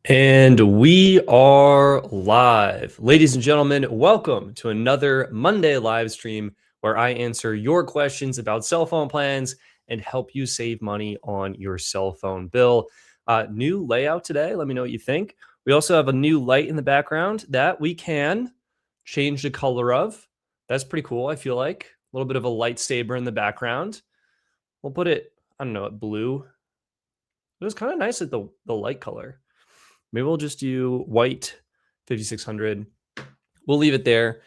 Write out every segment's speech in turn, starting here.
And we are live. Ladies and gentlemen, welcome to another Monday live stream where I answer your questions about cell phone plans and help you save money on your cell phone bill. New layout today. Let me know what you think. We also have a new light in the background that we can change the color of. That's pretty cool, I feel like. A little bit of a lightsaber in the background. We'll put it, I don't know, at blue. It was kind of nice at the light color. Maybe we'll just do white 5600. We'll leave it there.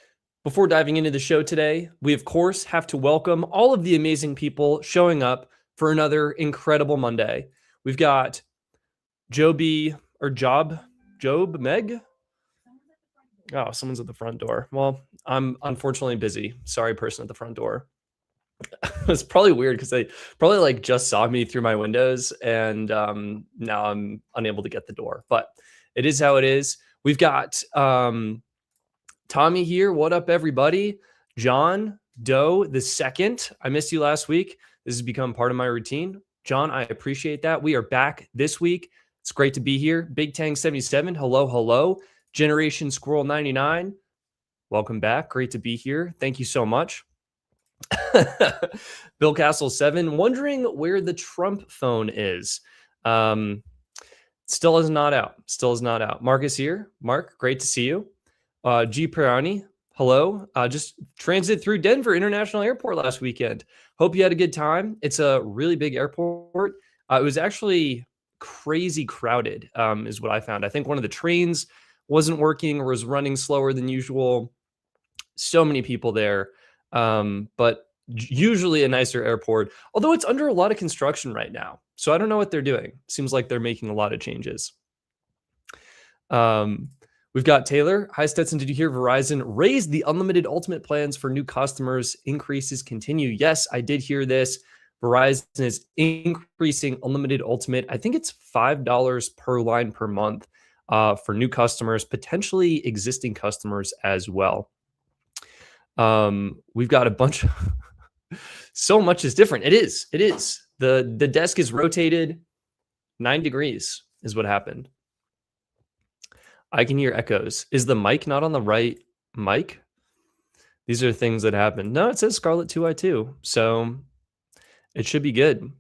Before diving into the show today, we of course have to welcome all of the amazing people showing up for another incredible Monday. We've got Joby or Job Meg. Oh, someone's at the front door. Well, I'm unfortunately busy. Sorry, person at the front door. It's probably weird because they probably like just saw me through my windows and now I'm unable to get the door, but it is how it is. We've got Tommy here. What up, everybody? John Doe the second. I missed you last week. This has become part of my routine. John, I appreciate that. We are back this week. It's great to be here. Big Tang 77. Hello, hello. Generation Squirrel 99. Welcome back. Great to be here. Thank you so much. Bill Castle 7 wondering where the Trump phone is. Still is not out. Mark is here. Mark, great to see you. G Pirani, hello. Just transit through Denver International Airport last weekend. Hope you had a good time. It's a really big airport. It was actually crazy crowded, is what I found. I think one of the trains wasn't working or was running slower than usual. So many people there. But usually a nicer airport, although it's under a lot of construction right now. So I don't know what they're doing. Seems like they're making a lot of changes. We've got Taylor. Hi, Stetson. Did you hear Verizon raised the unlimited ultimate plans for new customers? Increases continue. Yes, I did hear this. Verizon is increasing unlimited ultimate. I think it's $5 per line per month for new customers, potentially existing customers as well. We've got a bunch of so much is different. It is. The desk is rotated 9 degrees is what happened. I can hear echoes. Is the mic not on the right mic? These are things that happen. No, it says Scarlet 2i2. So it should be good.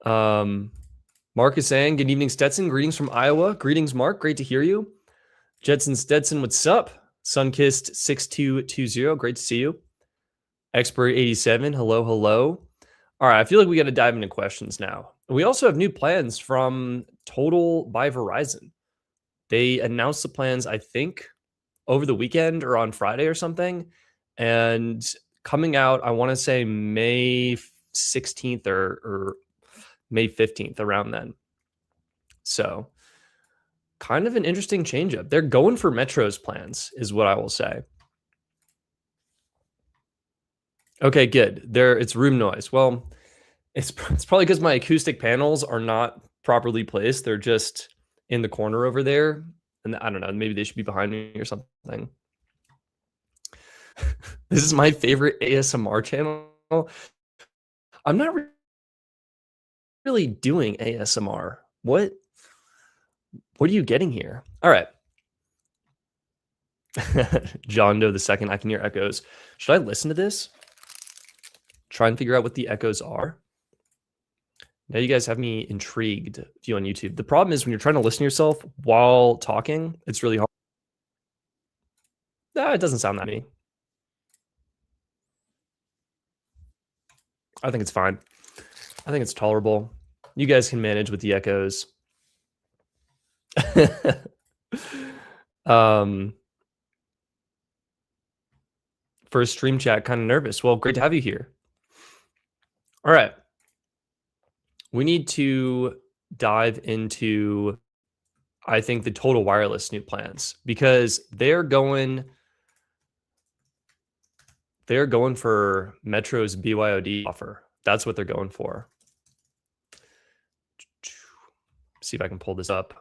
Mark is saying, good evening, Stetson. Greetings from Iowa. Greetings, Mark. Great to hear you. Jetson Stetson, what's up? Sunkissed 6220, great to see you. Expert 87, hello. All right, I feel like we got to dive into questions now. We also have new plans from Total by Verizon. They announced the plans, I think, over the weekend or on Friday or something. And coming out, I want to say May 16th or May 15th, around then. So kind of an interesting change-up. They're going for Metro's plans, is what I will say. Okay, good. It's room noise. Well, it's probably because my acoustic panels are not properly placed. They're just in the corner over there. And I don't know, maybe they should be behind me or something. This is my favorite ASMR channel. I'm not really doing ASMR. What are you getting here? All right. John Doe the second, I can hear echoes. Should I listen to this? Try and figure out what the echoes are. Now you guys have me intrigued. View on YouTube. The problem is when you're trying to listen to yourself while talking, it's really hard. It doesn't sound that me. I think it's fine. I think it's tolerable. You guys can manage with the echoes. For a stream chat, kind of nervous. Well, great to have you here. All right. We need to dive into, I think, the Total Wireless new plans because they're going for Metro's BYOD offer. That's what they're going for. See if I can pull this up.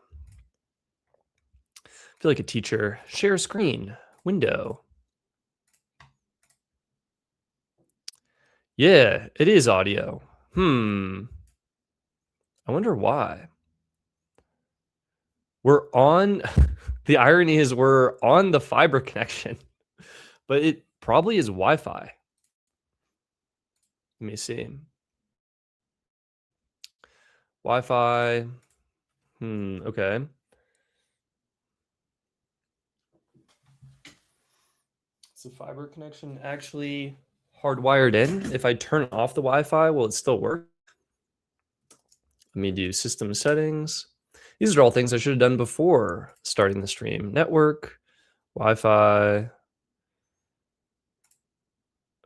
I feel like a teacher. Share screen, window. Yeah, it is audio. I wonder why. We're on the irony is we're on the fiber connection, but it probably is Wi-Fi. Let me see. Wi-Fi. Okay. Is the fiber connection actually hardwired in? If I turn off the Wi-Fi, will it still work? Let me do system settings. These are all things I should have done before starting the stream. Network, Wi-Fi.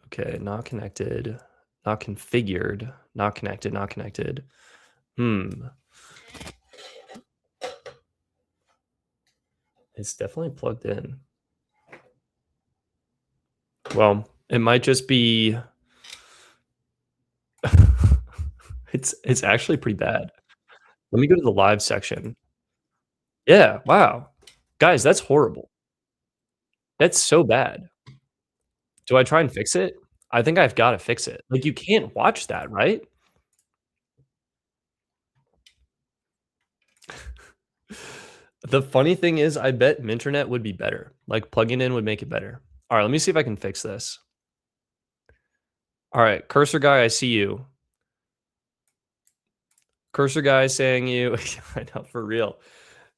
Okay, not connected, not configured, not connected, not connected. It's definitely plugged in. Well, it might just be it's actually pretty bad. Let me go to the live section. Yeah, wow. Guys, that's horrible. That's so bad. Do I try and fix it? I think I've gotta fix it. Like, you can't watch that, right? The funny thing is I bet Minternet would be better. Like, plugging in would make it better. Alright, let me see if I can fix this. Alright, cursor guy, I see you. Cursor guy saying you I know, for real.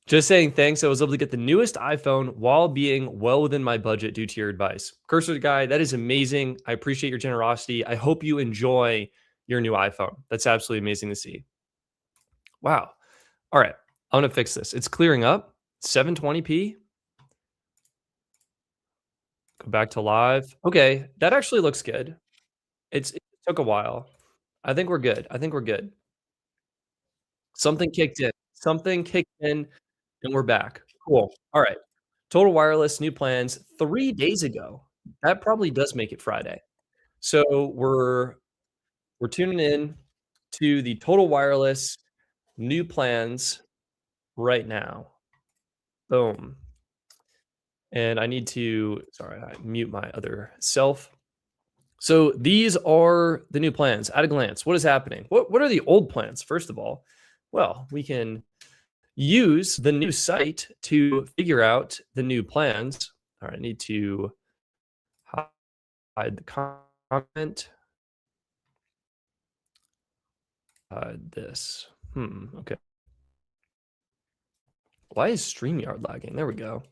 Just saying thanks. I was able to get the newest iPhone while being well within my budget due to your advice. Cursor guy, that is amazing. I appreciate your generosity. I hope you enjoy your new iPhone. That's absolutely amazing to see. Wow. All right. I'm going to fix this. It's clearing up. 720p. Go back to live. Okay. That actually looks good. It took a while. I think we're good. I think we're good. Something kicked in. Something kicked in and we're back. Cool. All right. Total Wireless new plans 3 days ago. That probably does make it Friday. So we're tuning in to the Total Wireless new plans right now. Boom. And I need to sorry, I mute my other self. So these are the new plans at a glance. What is happening? What are the old plans, first of all? Well, we can use the new site to figure out the new plans. All right, I need to hide the comment. Hide this. Okay. Why is StreamYard lagging? There we go.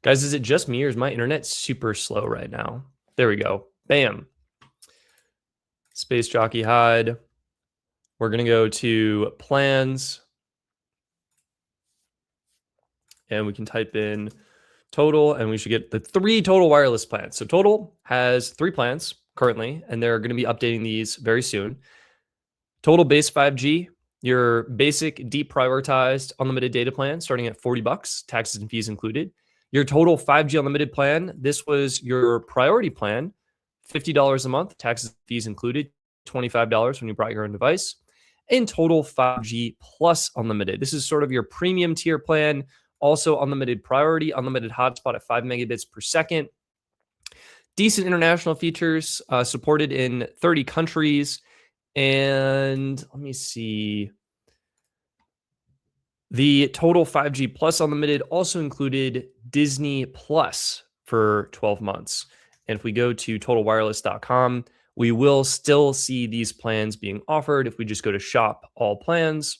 Guys, is it just me or is my internet super slow right now? There we go. Bam. Space Jockey hide. We're going to go to plans. And we can type in total and we should get the 3 total wireless plans. So total has 3 plans currently, and they're going to be updating these very soon. Total base 5G, your basic deprioritized unlimited data plan starting at $40, taxes and fees included. Your total 5G unlimited plan, this was your priority plan, $50 a month, taxes and fees included, $25 when you brought your own device. And total 5G plus unlimited. This is sort of your premium tier plan, also unlimited priority, unlimited hotspot at 5 megabits per second. Decent international features, supported in 30 countries. And let me see. The total 5G plus unlimited also included Disney Plus for 12 months. And if we go to totalwireless.com, we will still see these plans being offered. If we just go to shop all plans,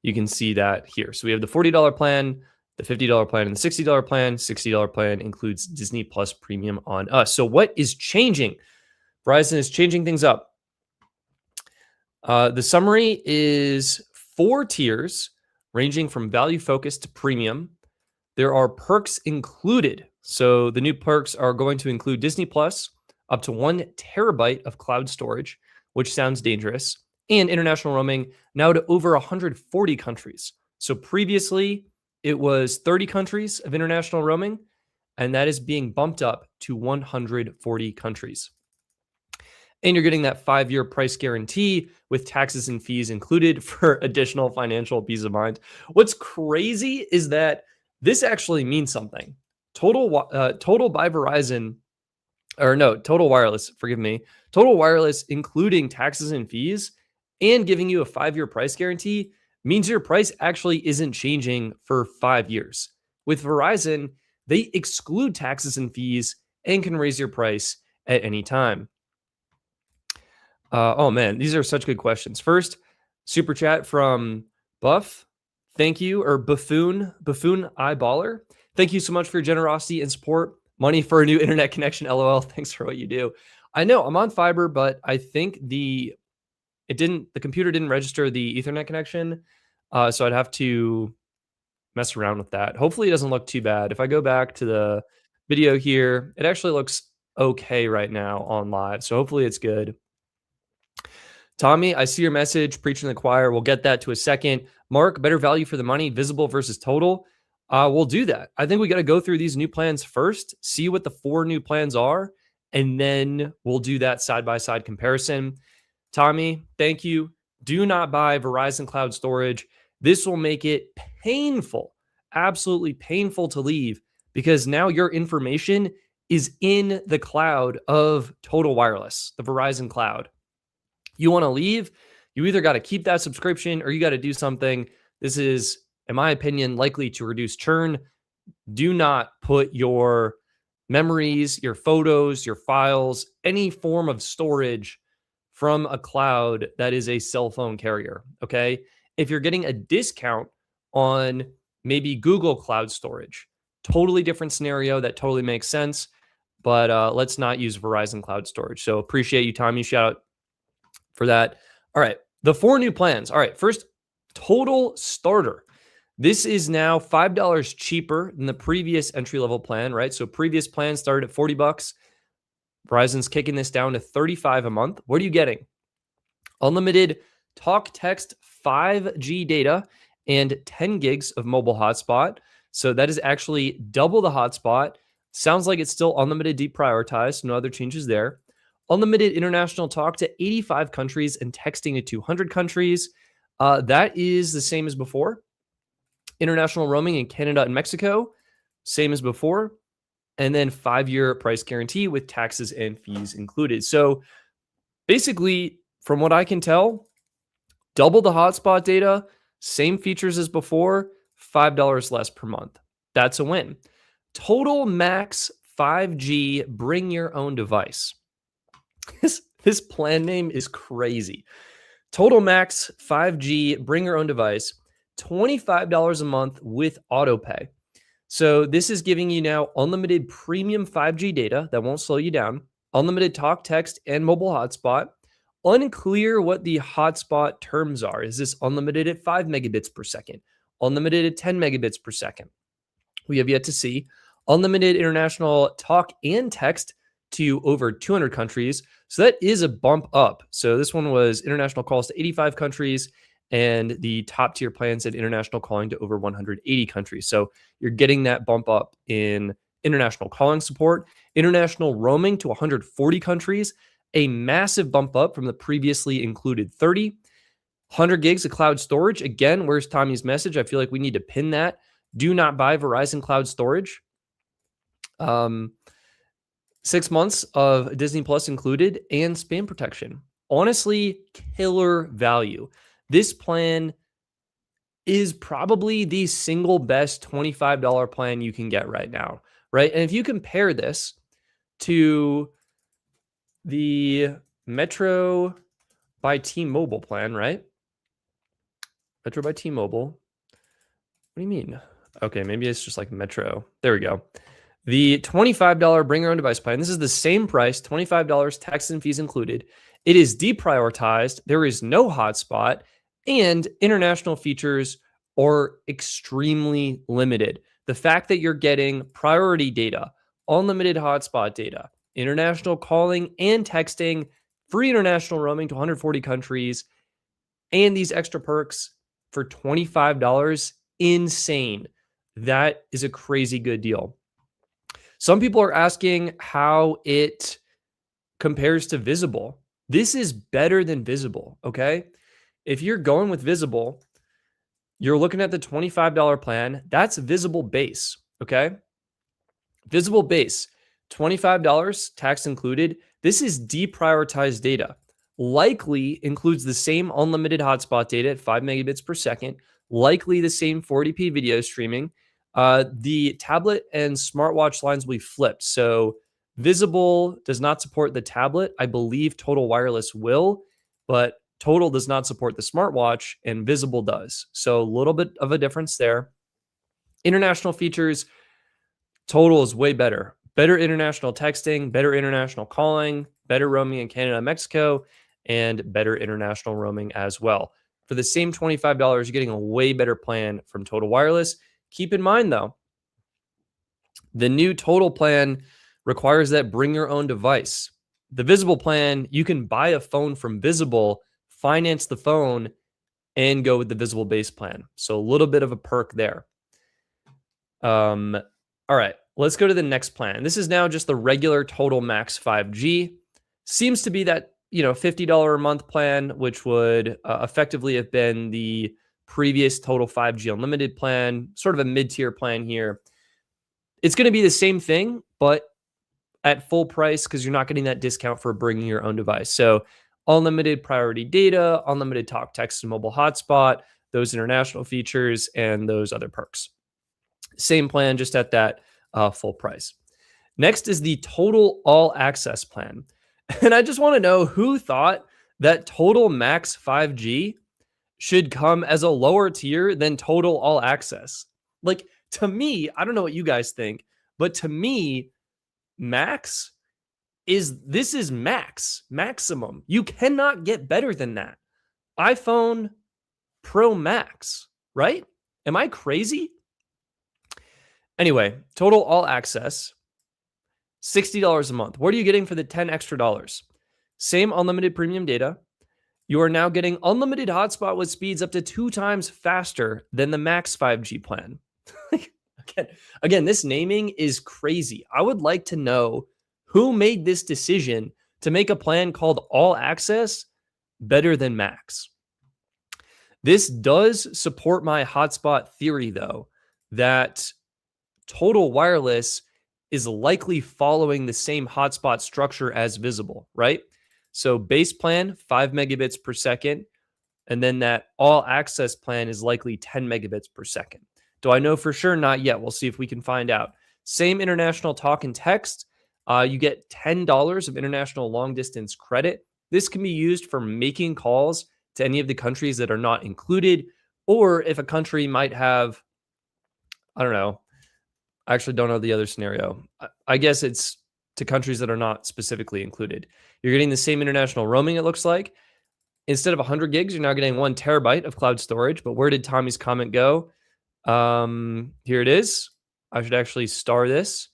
you can see that here. So we have the $40 plan, the $50 plan, and the $60 plan. $60 plan includes Disney Plus Premium on us. So what is changing? Verizon is changing things up. The summary is 4 tiers ranging from value focused to premium. There are perks included. So the new perks are going to include Disney Plus, up to 1 terabyte of cloud storage, which sounds dangerous, and international roaming now to over 140 countries. So previously it was 30 countries of international roaming, and that is being bumped up to 140 countries. And you're getting that 5-year price guarantee with taxes and fees included for additional financial peace of mind. What's crazy is that this actually means something. Total by Verizon, or no, Total Wireless, forgive me. Total Wireless, including taxes and fees, and giving you a 5-year price guarantee means your price actually isn't changing for 5 years. With Verizon, they exclude taxes and fees and can raise your price at any time. Oh man, these are such good questions. First, super chat from Buff. Thank you, or Buffoon Eyeballer. Thank you so much for your generosity and support. Money for a new internet connection. LOL. Thanks for what you do. I know I'm on fiber, but I think the computer didn't register the Ethernet connection, so I'd have to mess around with that. Hopefully, it doesn't look too bad. If I go back to the video here, it actually looks okay right now on live, so hopefully it's good. Tommy, I see your message, preaching to the choir. We'll get that to a second. Mark, better value for the money, visible versus total. We'll do that. I think we got to go through these new plans first, see what the 4 new plans are, and then we'll do that side-by-side comparison. Tommy, thank you. Do not buy Verizon Cloud Storage. This will make it painful, absolutely painful to leave, because now your information is in the cloud of Total Wireless, the Verizon Cloud. You want to leave, you either got to keep that subscription or you got to do something. This is, in my opinion, likely to reduce churn. Do not put your memories, your photos, your files, any form of storage from a cloud that is a cell phone carrier, okay? If you're getting a discount on maybe Google Cloud Storage, totally different scenario, that totally makes sense, but let's not use Verizon Cloud Storage. So appreciate you, Tommy. Shout out for that. All right, the 4 new plans. All right, first, Total Starter. This is now $5 cheaper than the previous entry-level plan, right? So previous plan started at $40. Verizon's kicking this down to $35 a month. What are you getting? Unlimited talk, text, 5G data, and 10 gigs of mobile hotspot. So that is actually double the hotspot. Sounds like it's still unlimited deprioritized. No other changes there. Unlimited international talk to 85 countries and texting to 200 countries. That is the same as before. International roaming in Canada and Mexico, same as before. And then 5-year price guarantee with taxes and fees included. So basically, from what I can tell, double the hotspot data, same features as before, $5 less per month. That's a win. Total Max 5G, bring your own device. This plan name is crazy. Total Max 5G, bring your own device, $25 a month with autopay. So this is giving you now unlimited premium 5G data that won't slow you down, unlimited talk, text, and mobile hotspot. Unclear what the hotspot terms are. Is this unlimited at 5 megabits per second? Unlimited at 10 megabits per second? We have yet to see. Unlimited international talk and text to over 200 countries. So that is a bump up. So this one was international calls to 85 countries, and the top tier plan said international calling to over 180 countries. So you're getting that bump up in international calling support, international roaming to 140 countries, a massive bump up from the previously included 30, 100 gigs of cloud storage. Again, where's Tommy's message? I feel like we need to pin that. Do not buy Verizon Cloud Storage. 6 months of Disney Plus included and spam protection. Honestly, killer value. This plan is probably the single best $25 plan you can get right now, right? And if you compare this to the Metro by T-Mobile plan, right? Metro by T-Mobile. What do you mean? Okay, maybe it's just like Metro. There we go. The $25 bring your own device plan. This is the same price, $25, taxes and fees included. It is deprioritized. There is no hotspot, and international features are extremely limited. The fact that you're getting priority data, unlimited hotspot data, international calling and texting, free international roaming to 140 countries, and these extra perks for $25, insane. That is a crazy good deal. Some people are asking how it compares to Visible. This is better than Visible, okay? If you're going with Visible, you're looking at the $25 plan. That's Visible base, okay? Visible base, $25, tax included. This is deprioritized data. likely includes the same unlimited hotspot data at 5 megabits per second, likely the same 40p video streaming. The tablet and smartwatch lines will be flipped. So Visible does not support the tablet. I believe Total Wireless will, but Total does not support the smartwatch and Visible does. So a little bit of a difference there. International features, Total is way better. Better international texting, better international calling, better roaming in Canada and Mexico, and better international roaming as well. For the same $25, you're getting a way better plan from Total Wireless. Keep in mind, though, the new Total plan requires that bring your own device. The Visible plan, you can buy a phone from Visible, finance the phone, and go with the Visible base plan. So a little bit of a perk there. All right, let's go to the next plan. This is now just the regular Total Max 5G. Seems to be that, $50 a month plan, which would effectively have been the previous Total 5G Unlimited plan, sort of a mid-tier plan here. It's going to be the same thing, but at full price because you're not getting that discount for bringing your own device. So unlimited priority data, unlimited talk, text, and mobile hotspot, those international features, and those other perks. Same plan, just at that full price. Next is the Total All Access plan. And I just want to know who thought that Total Max 5G should come as a lower tier than Total All Access. Like, to me, I don't know what you guys think, but to me, Max is max, maximum. You cannot get better than that. iPhone Pro Max, right? Am I crazy? Anyway, Total All Access, $60 a month. What are you getting for the $10 extra? Same unlimited premium data. You are now getting unlimited hotspot with speeds up to 2 times faster than the Max 5G plan. Again, this naming is crazy. I would like to know who made this decision to make a plan called All Access better than Max. This does support my hotspot theory, though, that Total Wireless is likely following the same hotspot structure as Visible, right? So base plan, 5 megabits per second, and then that All Access plan is likely 10 megabits per second. Do I know for sure? Not yet. We'll see if we can find out. Same international talk and text. You get $10 of international long distance credit. This can be used for making calls to any of the countries that are not included, or if a country might have, I don't know. I actually don't know the other scenario. I guess it's to countries that are not specifically included. You're getting the same international roaming, it looks like. Instead of 100 gigs, you're now getting 1 terabyte of cloud storage. But where did Tommy's comment go? Here it is. I should actually star this.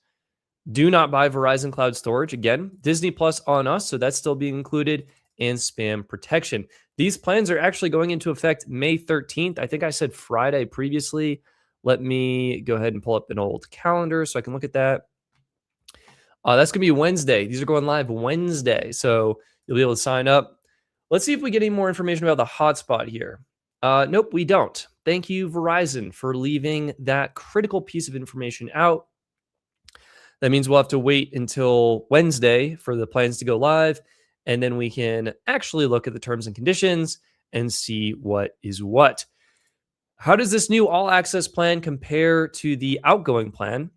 Do not buy Verizon Cloud Storage. Again, Disney Plus on us, so that's still being included, and spam protection. These plans are actually going into effect May 13th. I think I said Friday previously. Let me go ahead and pull up an old calendar so I can look at that. That's going to be Wednesday. These are going live Wednesday, so you'll be able to sign up. Let's see if we get any more information about the hotspot here. Nope, we don't. Thank you, Verizon, for leaving that critical piece of information out. That means we'll have to wait until Wednesday for the plans to go live, and then we can actually look at the terms and conditions and see what is what. How does this new all access plan compare to the outgoing plan?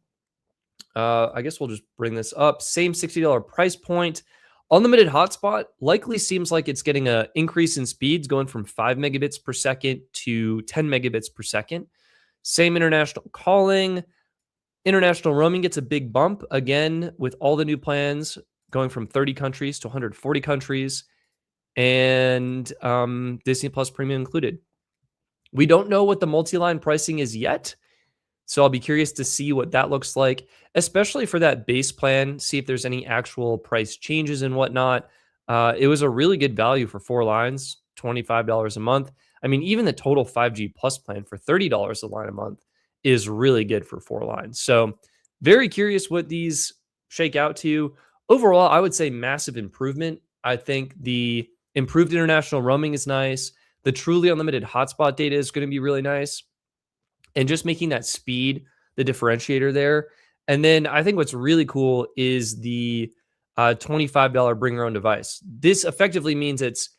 I guess we'll just bring this up. Same $60 price point. Unlimited hotspot likely seems like it's getting an increase in speeds going from 5 megabits per second to 10 megabits per second. Same international calling. International roaming gets a big bump again with all the new plans going from 30 countries to 140 countries, and Disney Plus Premium included. We don't know what the multi-line pricing is yet, so I'll be curious to see what that looks like, especially for that base plan, see if there's any actual price changes and whatnot. It was a really good value for 4 lines, $25 a month. I mean, even the total 5G Plus plan for $30 a line a month is really good for 4 lines. So very curious what these shake out to. Overall, I would say massive improvement. I think the improved international roaming is nice. The truly unlimited hotspot data is going to be really nice. And just making that speed the differentiator there. And then I think what's really cool is the $25 bring your own device. This effectively means it's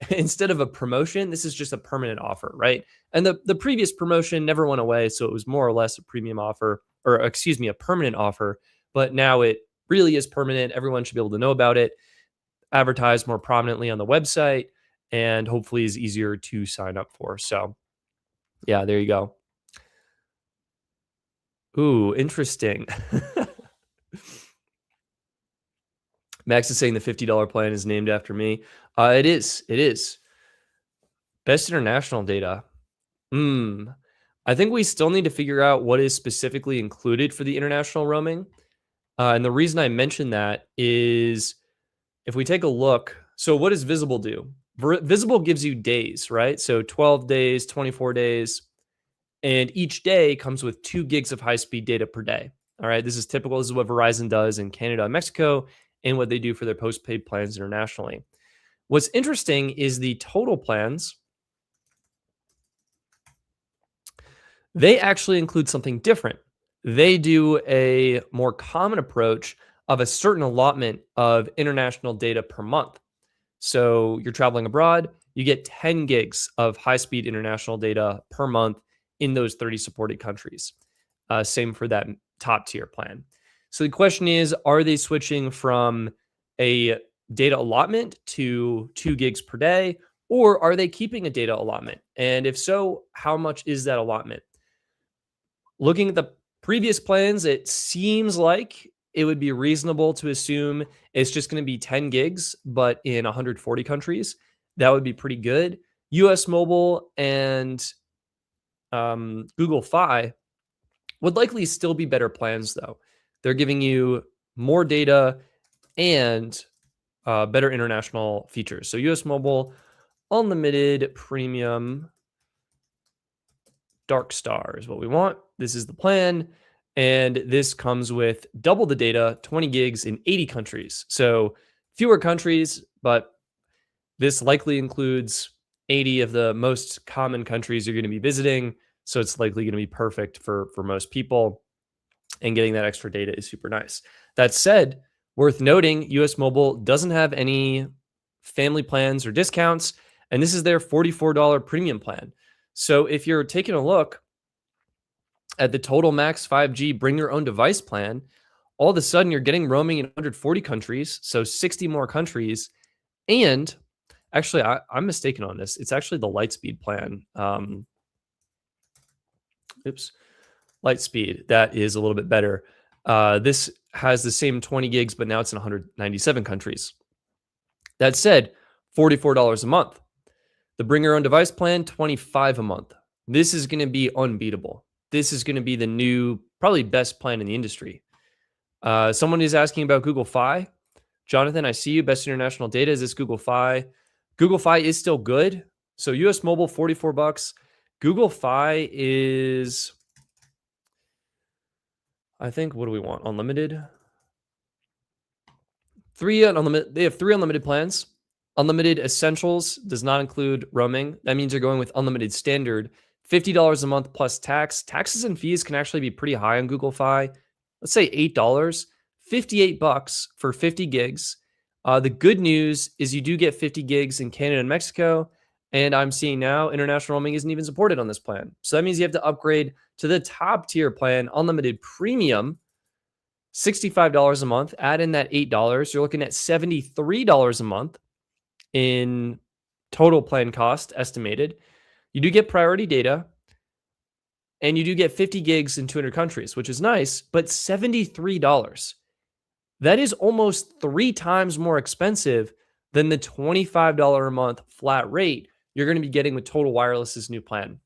instead of a promotion, this is just a permanent offer, right? And the previous promotion never went away, so it was more or less a premium offer, or excuse me, a permanent offer. But now it really is permanent. Everyone should be able to know about it, advertise more prominently on the website, and hopefully is easier to sign up for. So yeah, there you go. Ooh, interesting. Max is saying the $50 plan is named after me. It is. It is. Best international data. Hmm. I think we still need to figure out what is specifically included for the international roaming. And the reason I mention that is if we take a look, so what does Visible do? Visible gives you days, right? So 12 days, 24 days, and each day comes with 2 gigs of high speed data per day. All right. This is typical. This is what Verizon does in Canada and Mexico and what they do for their postpaid plans internationally. What's interesting is the total plans, they actually include something different. They do a more common approach of a certain allotment of international data per month. So you're traveling abroad, you get 10 gigs of high speed international data per month in those 30 supported countries. Same for that top tier plan. So the question is, are they switching from a data allotment to 2 gigs per day, or are they keeping a data allotment? And if so, how much is that allotment? Looking at the previous plans, it seems like it would be reasonable to assume it's just going to be 10 gigs, but in 140 countries. That would be pretty good. US Mobile and Google Fi would likely still be better plans, though. They're giving you more data and better international features. So US Mobile, unlimited premium Dark Star is what we want. This is the plan. And this comes with double the data, 20 gigs in 80 countries. So fewer countries, but this likely includes 80 of the most common countries you're going to be visiting. So it's likely going to be perfect for most people. And getting that extra data is super nice. That said, worth noting, US Mobile doesn't have any family plans or discounts. And this is their $44 premium plan. So if you're taking a look at the Total Max 5G bring your own device plan, all of a sudden you're getting roaming in 140 countries, so 60 more countries. And actually, I'm mistaken on this. It's actually the Lightspeed plan. Lightspeed, that is a little bit better. This has the same 20 gigs, but now it's in 197 countries. That said, $44 a month. The bring your own device plan, $25 a month. This is going to be unbeatable. This is going to be the new, probably best plan in the industry. Someone is asking about Google Fi. Jonathan, I see you. Best international data. Is this Google Fi? Google Fi is still good. So US Mobile, $44. Google Fi is, I think, what do we want? Unlimited? Unlimited. They have 3 unlimited plans. Unlimited Essentials does not include roaming. That means you're going with unlimited standard. $50 a month plus tax. Taxes and fees can actually be pretty high on Google Fi. Let's say $8. $58 for 50 gigs. The good news is you do get 50 gigs in Canada and Mexico. And I'm seeing now international roaming isn't even supported on this plan. So that means you have to upgrade to the top tier plan, unlimited premium, $65 a month. Add in that $8. You're looking at $73 a month in total plan cost estimated. You do get priority data, and you do get 50 gigs in 200 countries, which is nice, but $73. That is almost 3 times more expensive than the $25 a month flat rate you're going to be getting with Total Wireless's new plan.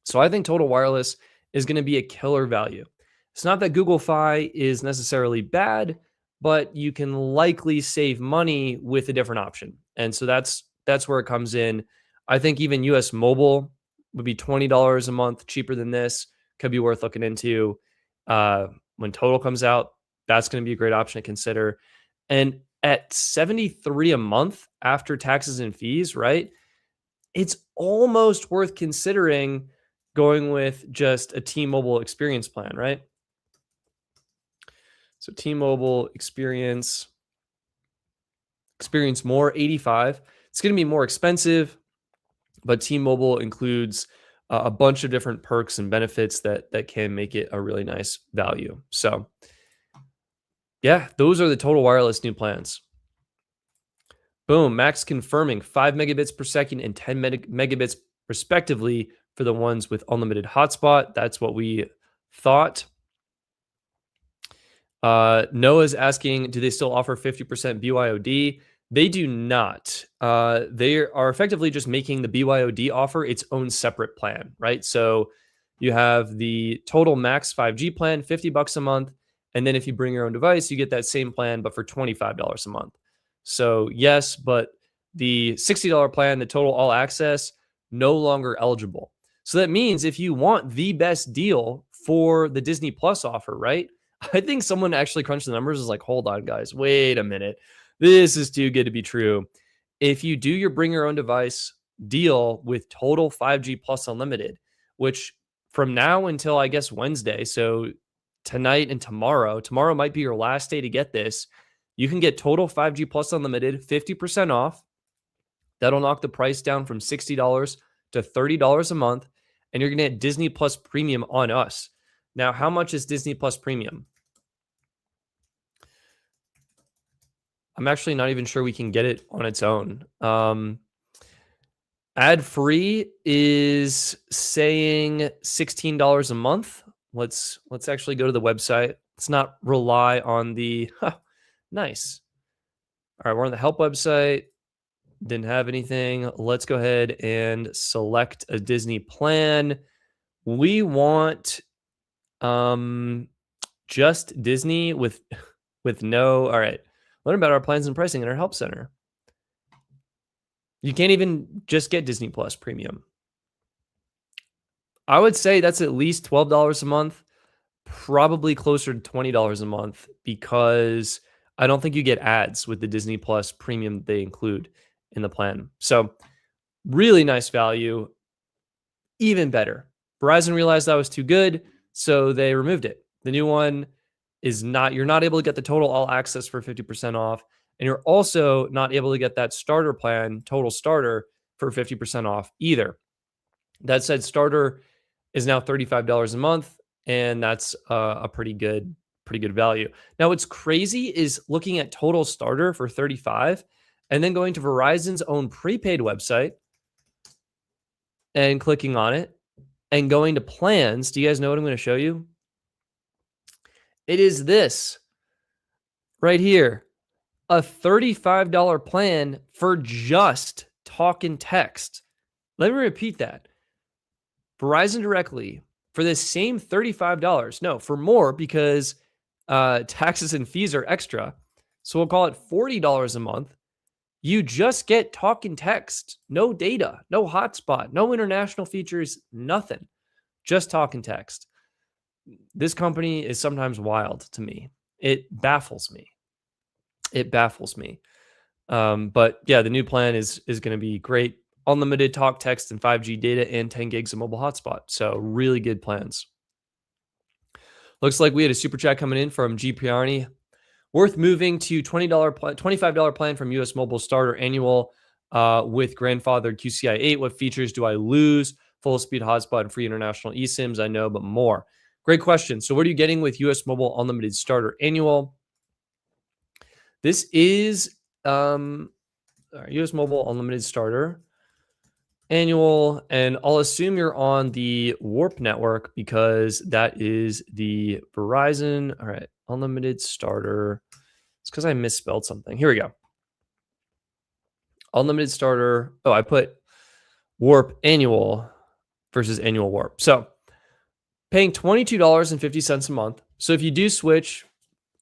So I think Total Wireless is going to be a killer value. It's not that Google Fi is necessarily bad, but you can likely save money with a different option. And so that's where it comes in. I think even US Mobile would be $20 a month cheaper than this. Could be worth looking into. When Total comes out, that's going to be a great option to consider. And at $73 a month after taxes and fees, right? It's almost worth considering going with just a T-Mobile experience plan, right? So T-Mobile experience, Experience more, 85. It's going to be more expensive, but T-Mobile includes a bunch of different perks and benefits that can make it a really nice value. So yeah, those are the total wireless new plans. Boom, Max confirming 5 megabits per second and 10 megabits respectively for the ones with unlimited hotspot. That's what we thought. Noah's asking, do they still offer 50% BYOD? They do not. They are effectively just making the BYOD offer its own separate plan, right? So you have the total max 5G plan, $50 a month. And then if you bring your own device, you get that same plan, but for $25 a month. So yes, but the $60 plan, the total all access, no longer eligible. So that means if you want the best deal for the Disney Plus offer, right? I think someone actually crunched the numbers, is like, hold on, guys, wait a minute. This is too good to be true. If you do your bring your own device deal with total 5G plus unlimited, which from now until I guess Wednesday, so tonight and tomorrow might be your last day to get this. You can get total 5G plus unlimited, 50% off. That'll knock the price down from $60 to $30 a month. And you're going to get Disney Plus Premium on us. Now, how much is Disney Plus Premium? I'm actually not even sure we can get it on its own. Ad free is saying $16 a month. Let's actually go to the website. Let's not rely on the nice. All right, we're on the help website. Didn't have anything. Let's go ahead and select a Disney plan. We want just Disney with no. All right. Learn about our plans and pricing in our help center. You can't even just get Disney Plus Premium. I would say that's at least $12 a month, probably closer to $20 a month, because I don't think you get ads with the Disney Plus Premium they include in the plan. So really nice value, even better. Verizon realized that was too good, so they removed it. The new one is not, you're not able to get the total all access for 50% off. And you're also not able to get that starter plan, total starter, for 50% off either. That said, starter is now $35 a month, and that's a pretty good value. Now, what's crazy is looking at total starter for $35 and then going to Verizon's own prepaid website and clicking on it and going to plans. Do you guys know what I'm going to show you? It is this right here, a $35 plan for just talk and text. Let me repeat that. Verizon directly for the same $35. No, for more, because taxes and fees are extra. So we'll call it $40 a month. You just get talk and text, no data, no hotspot, no international features, nothing. Just talk and text. This company is sometimes wild to me. It baffles me. But yeah, the new plan is going to be great. Unlimited talk, text, and 5G data, and 10 gigs of mobile hotspot. So really good plans. Looks like we had a super chat coming in from G. Priani. Worth moving to $25 plan from US Mobile Starter Annual with grandfathered QCI 8. What features do I lose? Full speed hotspot and free international eSIMs, I know, but more. Great question. So what are you getting with US Mobile Unlimited Starter Annual? This is US Mobile Unlimited Starter Annual, and I'll assume you're on the Warp network because that is the Verizon. All right, Unlimited Starter. It's because I misspelled something. Here we go. Unlimited Starter. Oh, I put Warp Annual versus Annual Warp. So paying $22.50 a month. So if you do switch,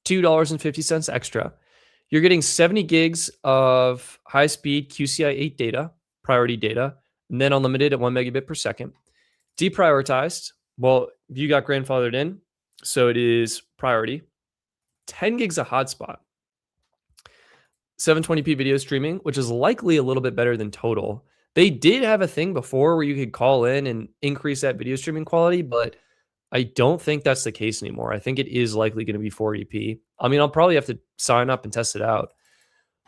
$2.50 extra, you're getting 70 gigs of high-speed QCI 8 data, priority data, and then unlimited at 1 megabit per second. Deprioritized, well, you got grandfathered in, so it is priority. 10 gigs of hotspot. 720p video streaming, which is likely a little bit better than total. They did have a thing before where you could call in and increase that video streaming quality, but I don't think that's the case anymore. I think it is likely going to be 480p. I mean, I'll probably have to sign up and test it out.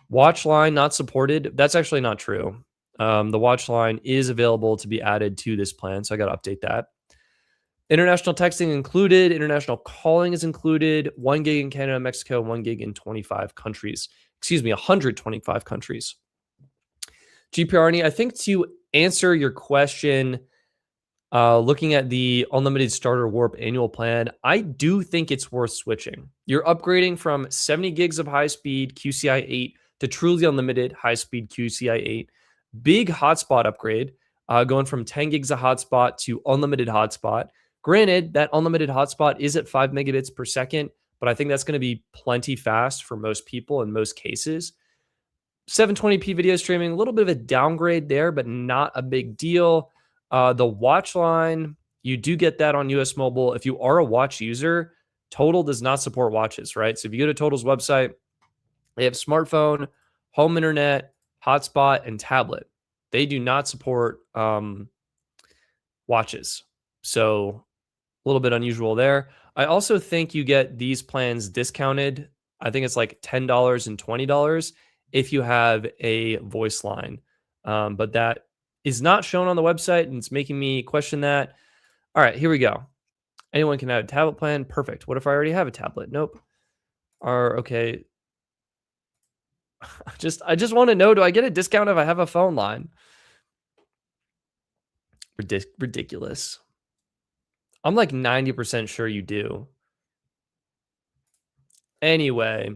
Watch line not supported. That's actually not true. The watch line is available to be added to this plan, so I got to update that. International texting included. International calling is included. 1 gig in Canada, Mexico, 1 gig in 25 countries. Excuse me, 125 countries. GPRNE, I think to answer your question, looking at the unlimited starter warp annual plan, I do think it's worth switching. You're upgrading from 70 gigs of high speed QCI 8 to truly unlimited high speed QCI 8. Big hotspot upgrade, going from 10 gigs of hotspot to unlimited hotspot. Granted, that unlimited hotspot is at 5 megabits per second, but I think that's going to be plenty fast for most people in most cases. 720p video streaming, a little bit of a downgrade there, but not a big deal. The watch line, you do get that on US Mobile. If you are a watch user, Total does not support watches, right? So if you go to Total's website, they have smartphone, home internet, hotspot, and tablet. They do not support watches. So a little bit unusual there. I also think you get these plans discounted. I think it's like $10 and $20 if you have a voice line. But that is not shown on the website, and it's making me question that. All right, here we go. Anyone can have a tablet plan. Perfect. What if I already have a tablet? Nope. Okay. I just want to know, do I get a discount if I have a phone line? Ridiculous. I'm like 90% sure you do. Anyway,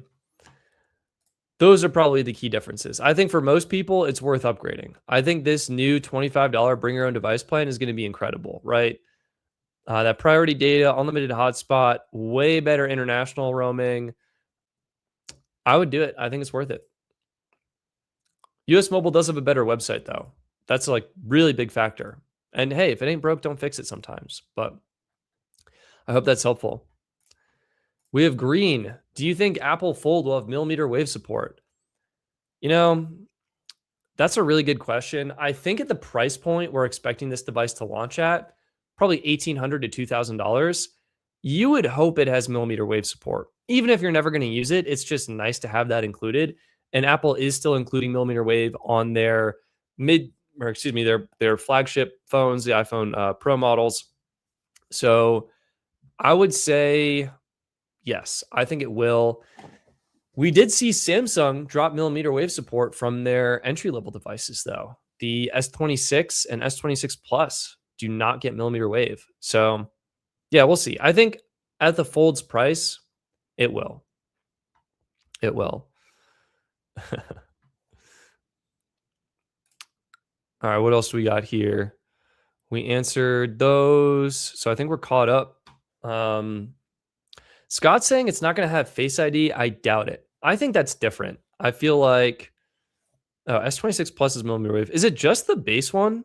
those are probably the key differences. I think for most people, it's worth upgrading. I think this new $25 bring your own device plan is going to be incredible, right? That priority data, unlimited hotspot, way better international roaming. I would do it. I think it's worth it. US Mobile does have a better website, though. That's like really big factor. And hey, if it ain't broke, don't fix it sometimes. But I hope that's helpful. We have Green. Do you think Apple Fold will have millimeter wave support? You know, that's a really good question. I think at the price point we're expecting this device to launch at, probably $1,800 to $2,000, you would hope it has millimeter wave support. Even if you're never going to use it, it's just nice to have that included. And Apple is still including millimeter wave on their their flagship phones, the iPhone Pro models. So I would say yes, I think it will. We did see Samsung drop millimeter wave support from their entry-level devices, though. The S26 and S26 Plus do not get millimeter wave. So, yeah, we'll see. I think at the Fold's price, it will. It will. All right, what else do we got here? We answered those. So I think we're caught up. Scott's saying it's not going to have Face ID. I doubt it. I think that's different. I feel like S26 Plus is millimeter wave. Is it just the base one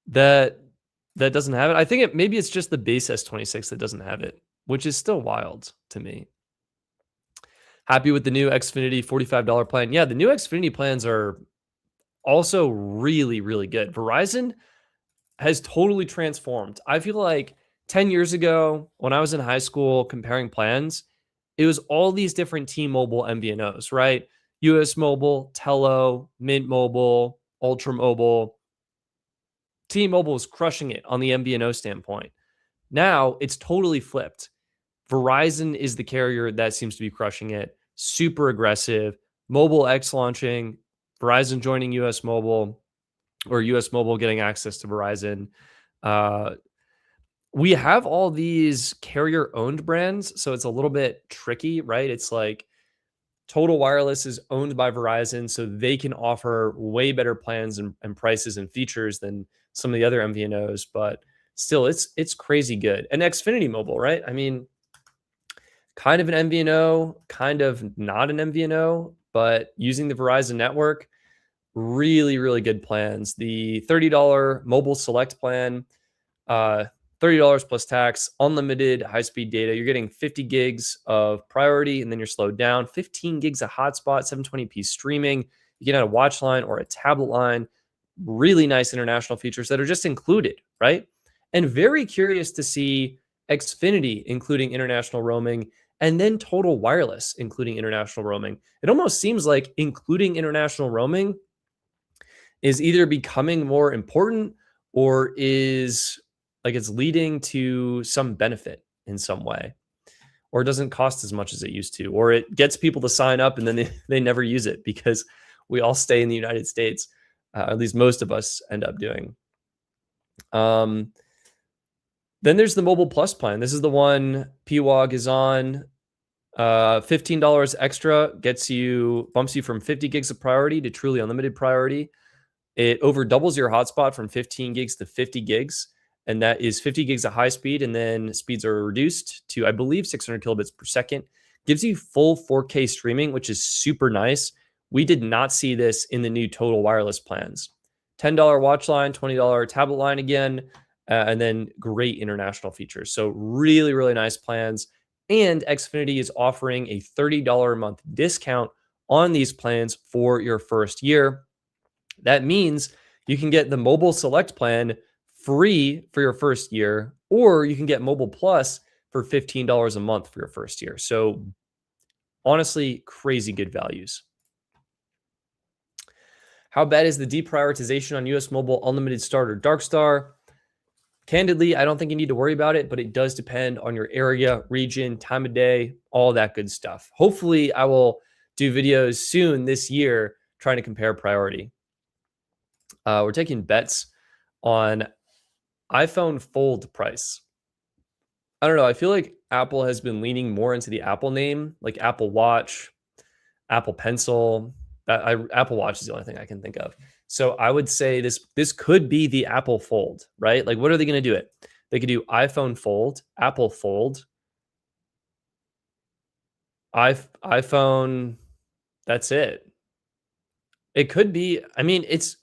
that doesn't have it? I think maybe it's just the base S26 that doesn't have it, which is still wild to me. Happy with the new Xfinity $45 plan. Yeah, the new Xfinity plans are also really, really good. Verizon has totally transformed. I feel like 10 years ago, when I was in high school comparing plans, it was all these different T-Mobile MVNOs, right? US Mobile, Tello, Mint Mobile, Ultra Mobile. T-Mobile was crushing it on the MVNO standpoint. Now it's totally flipped. Verizon is the carrier that seems to be crushing it. Super aggressive. Mobile X launching. Verizon joining US Mobile, or US Mobile getting access to Verizon. We have all these carrier-owned brands, so it's a little bit tricky, right? It's like Total Wireless is owned by Verizon, so they can offer way better plans and prices and features than some of the other MVNOs, but still, it's crazy good. And Xfinity Mobile, right? I mean, kind of an MVNO, kind of not an MVNO, but using the Verizon network, really, really good plans. The $30 mobile select plan, $30 plus tax, unlimited high-speed data. You're getting 50 gigs of priority, and then you're slowed down. 15 gigs of hotspot, 720p streaming. You can add a watch line or a tablet line. Really nice international features that are just included, right? And very curious to see Xfinity including international roaming and then total wireless, including international roaming. It almost seems like including international roaming is either becoming more important or is like it's leading to some benefit in some way, or it doesn't cost as much as it used to, or it gets people to sign up and then they never use it because we all stay in the United States. At least most of us end up doing. Then there's the Mobile Plus plan. This is the one PWOG is on. $15 extra bumps you from 50 gigs of priority to truly unlimited priority. It over doubles your hotspot from 15 gigs to 50 gigs. And that is 50 gigs of high speed. And then speeds are reduced to, I believe, 600 kilobits per second. Gives you full 4K streaming, which is super nice. We did not see this in the new total wireless plans. $10 watch line, $20 tablet line again, and then great international features. So really, really nice plans. And Xfinity is offering a $30 a month discount on these plans for your first year. That means you can get the Mobile Select plan free for your first year, or you can get Mobile Plus for $15 a month for your first year. So honestly, crazy good values. How bad is the deprioritization on US Mobile Unlimited Starter Darkstar? Candidly, I don't think you need to worry about it, but it does depend on your area, region, time of day, all that good stuff. Hopefully, I will do videos soon this year trying to compare priority. We're taking bets on iPhone Fold price. I don't know. I feel like Apple has been leaning more into the Apple name, like Apple Watch, Apple Pencil. Apple Watch is the only thing I can think of. So I would say this could be the Apple Fold, right? Like, what are they going to do it? They could do iPhone Fold, Apple Fold, iPhone. That's it. It could be. I mean, it's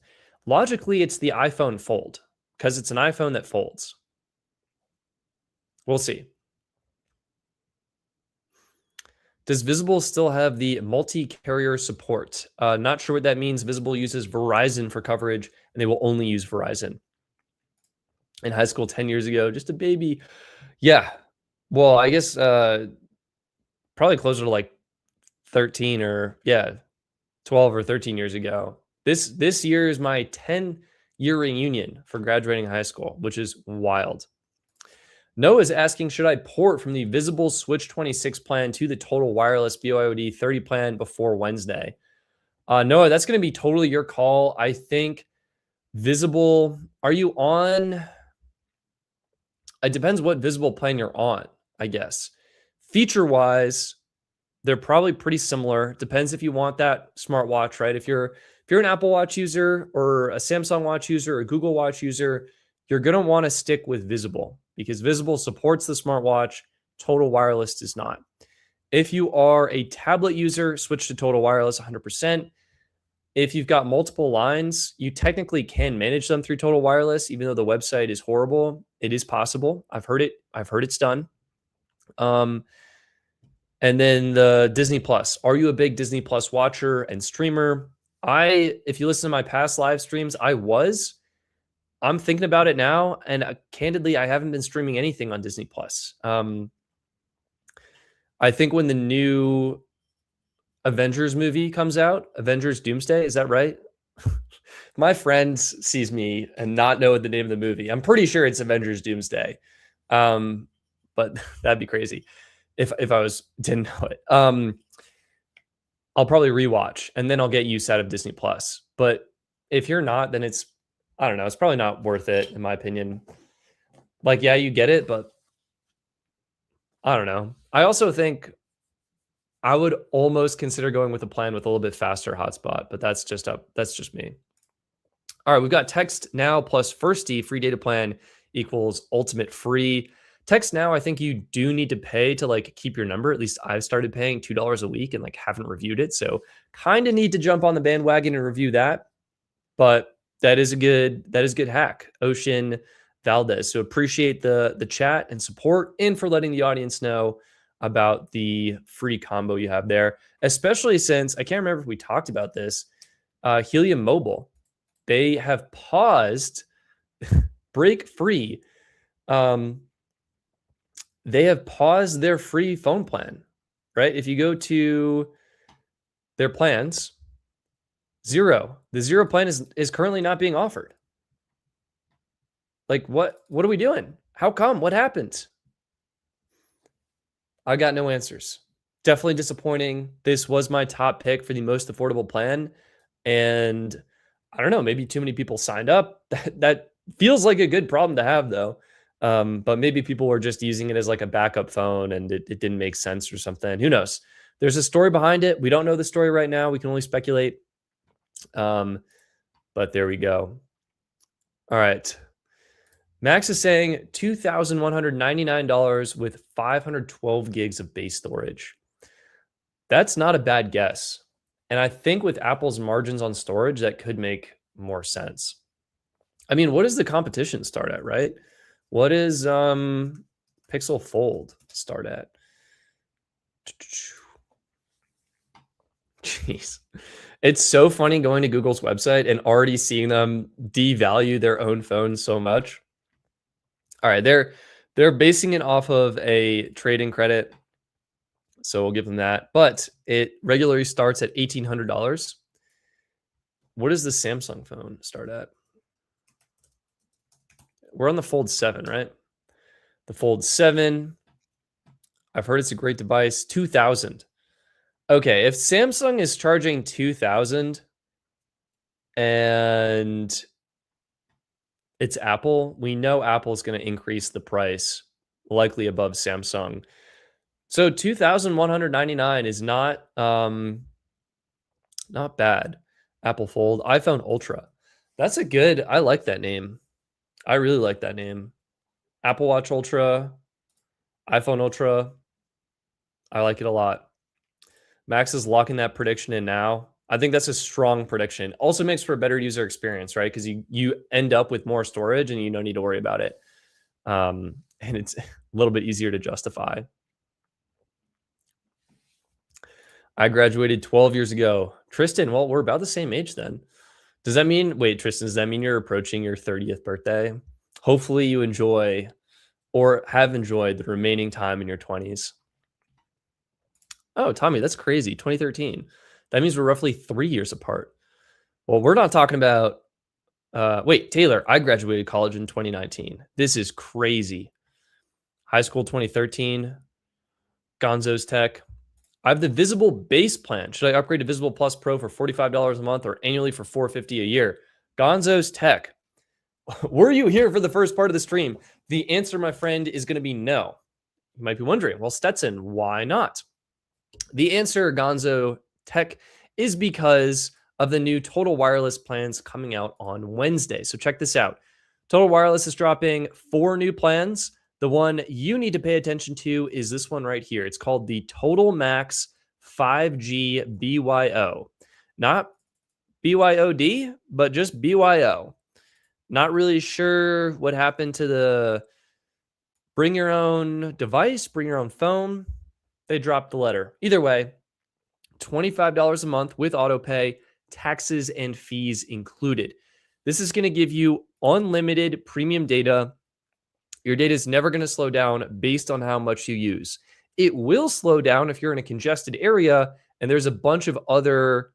logically it's the iPhone Fold because it's an iPhone that folds. We'll see. Does Visible still have the multi-carrier support? Not sure what that means. Visible uses Verizon for coverage, and they will only use Verizon. In high school 10 years ago, just a baby. Yeah. Well, I guess probably closer to like 13 or 12 or 13 years ago. This year is my 10-year reunion for graduating high school, which is wild. Noah is asking, should I port from the Visible Switch 26 plan to the Total Wireless BYOD 30 plan before Wednesday? Noah, that's going to be totally your call. I think Visible, are you on? It depends what Visible plan you're on, I guess. Feature-wise, they're probably pretty similar. Depends if you want that smartwatch, right? If you're an Apple Watch user or a Samsung Watch user or a Google Watch user, you're going to want to stick with Visible because Visible supports the smartwatch. Total Wireless does not. If you are a tablet user, switch to Total Wireless 100%. If you've got multiple lines, you technically can manage them through Total Wireless, even though the website is horrible. It is possible. I've heard it's done. And then the Disney Plus. Are you a big Disney Plus watcher and streamer? If you listen to my past live streams, I was. I'm thinking about it now, and candidly, I haven't been streaming anything on Disney Plus. I think when the new Avengers movie comes out, Avengers Doomsday, is that right? My friend sees me and not know the name of the movie. I'm pretty sure it's Avengers Doomsday, but that'd be crazy if I didn't know it. I'll probably rewatch, and then I'll get use out of Disney Plus. But if you're not, then I don't know. It's probably not worth it, in my opinion. Like, yeah, you get it, but I don't know. I also think I would almost consider going with a plan with a little bit faster hotspot, but that's just me. All right, we've got Text Now plus Firsty free data plan equals ultimate free. Text Now, I think you do need to pay to like keep your number. At least I've started paying $2 a week and like haven't reviewed it. So kind of need to jump on the bandwagon and review that. But that is a good hack, Ocean Valdez. So appreciate the chat and support and for letting the audience know about the free combo you have there, especially since I can't remember if we talked about this. Helium Mobile, they have paused break free they have paused their free phone plan, right? If you go to their plans, the zero plan is currently not being offered. Like what are we doing? How come? What happened? I got no answers. Definitely disappointing. This was my top pick for the most affordable plan. And I don't know, maybe too many people signed up. That feels like a good problem to have, though. But maybe people were just using it as like a backup phone and it didn't make sense or something. Who knows? There's a story behind it. We don't know the story right now. We can only speculate. But there we go. All right. Max is saying $2,199 with 512 gigs of base storage. That's not a bad guess. And I think with Apple's margins on storage, that could make more sense. I mean, what does the competition start at, right? What is Pixel Fold start at? Jeez. It's so funny going to Google's website and already seeing them devalue their own phones so much. All right, they're basing it off of a trade-in credit, so we'll give them that. But it regularly starts at $1,800. What does the Samsung phone start at? We're on the Fold 7, right? The Fold 7. I've heard it's a great device. 2,000. Okay, if Samsung is charging 2,000 and it's Apple, we know Apple's going to increase the price, likely above Samsung. So 2,199 is not bad. Apple Fold, iPhone Ultra. That's a good. I like that name. I really like that name. Apple Watch Ultra, iPhone Ultra. I like it a lot. Max is locking that prediction in now. I think that's a strong prediction. Also makes for a better user experience, right? Because you end up with more storage and you don't need to worry about it. And it's a little bit easier to justify. I graduated 12 years ago. Tristan, well, we're about the same age then. Does that mean, wait, Tristan, does that mean you're approaching your 30th birthday? Hopefully you enjoy or have enjoyed the remaining time in your 20s. Oh, Tommy, that's crazy. 2013. That means we're roughly 3 years apart. Well, we're not talking about, wait, Taylor, I graduated college in 2019. This is crazy. High school 2013, Gonzo's Tech. I have the Visible base plan. Should I upgrade to Visible Plus Pro for $45 a month or annually for $450 a year? Gonzo's Tech. Were you here for the first part of the stream? The answer, my friend, is going to be no. You might be wondering, well, Stetson, why not? The answer, Gonzo Tech, is because of the new Total Wireless plans coming out on Wednesday. So check this out. Total Wireless is dropping 4 new plans. The one you need to pay attention to is this one right here. It's called the Total Max 5G BYO. Not BYOD, but just BYO. Not really sure what happened to the bring your own device, bring your own phone. They dropped the letter. Either way, $25 a month with auto pay, taxes and fees included. This is going to give you unlimited premium data. Your data is never going to slow down based on how much you use. It will slow down if you're in a congested area and there's a bunch of other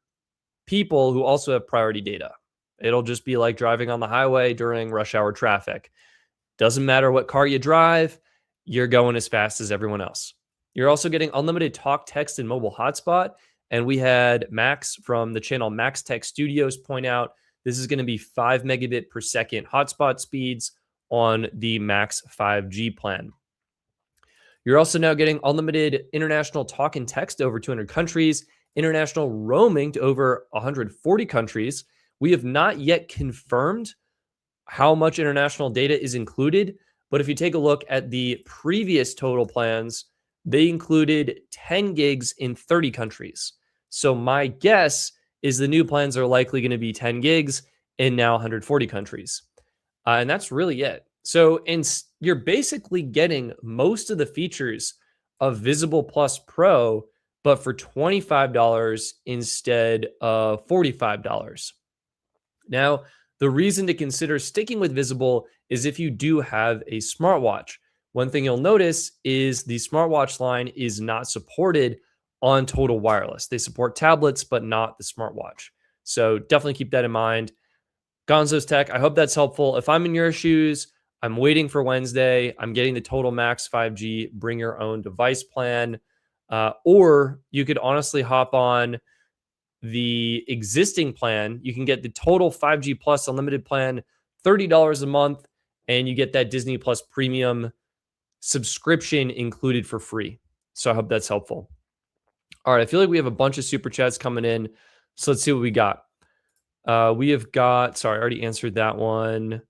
people who also have priority data. It'll just be like driving on the highway during rush hour traffic. Doesn't matter what car you drive, you're going as fast as everyone else. You're also getting unlimited talk, text, and mobile hotspot. And we had Max from the channel Max Tech Studios point out this is going to be 5 megabit per second hotspot speeds on the Max 5G plan. You're also now getting unlimited international talk and text to over 200 countries, international roaming to over 140 countries. We have not yet confirmed how much international data is included, but if you take a look at the previous total plans, they included 10 gigs in 30 countries. So my guess is the new plans are likely going to be 10 gigs in now 140 countries. And that's really it. So you're basically getting most of the features of Visible Plus Pro, but for $25 instead of $45. Now, the reason to consider sticking with Visible is if you do have a smartwatch. One thing you'll notice is the smartwatch line is not supported on Total Wireless. They support tablets, but not the smartwatch. So definitely keep that in mind. Gonzo's Tech, I hope that's helpful. If I'm in your shoes, I'm waiting for Wednesday. I'm getting the Total Max 5G, bring your own device plan. Or you could honestly hop on the existing plan. You can get the Total 5G Plus Unlimited plan, $30 a month, and you get that Disney Plus Premium subscription included for free. So I hope that's helpful. All right, I feel like we have a bunch of super chats coming in. So let's see what we got. We have got, sorry, I already answered that one.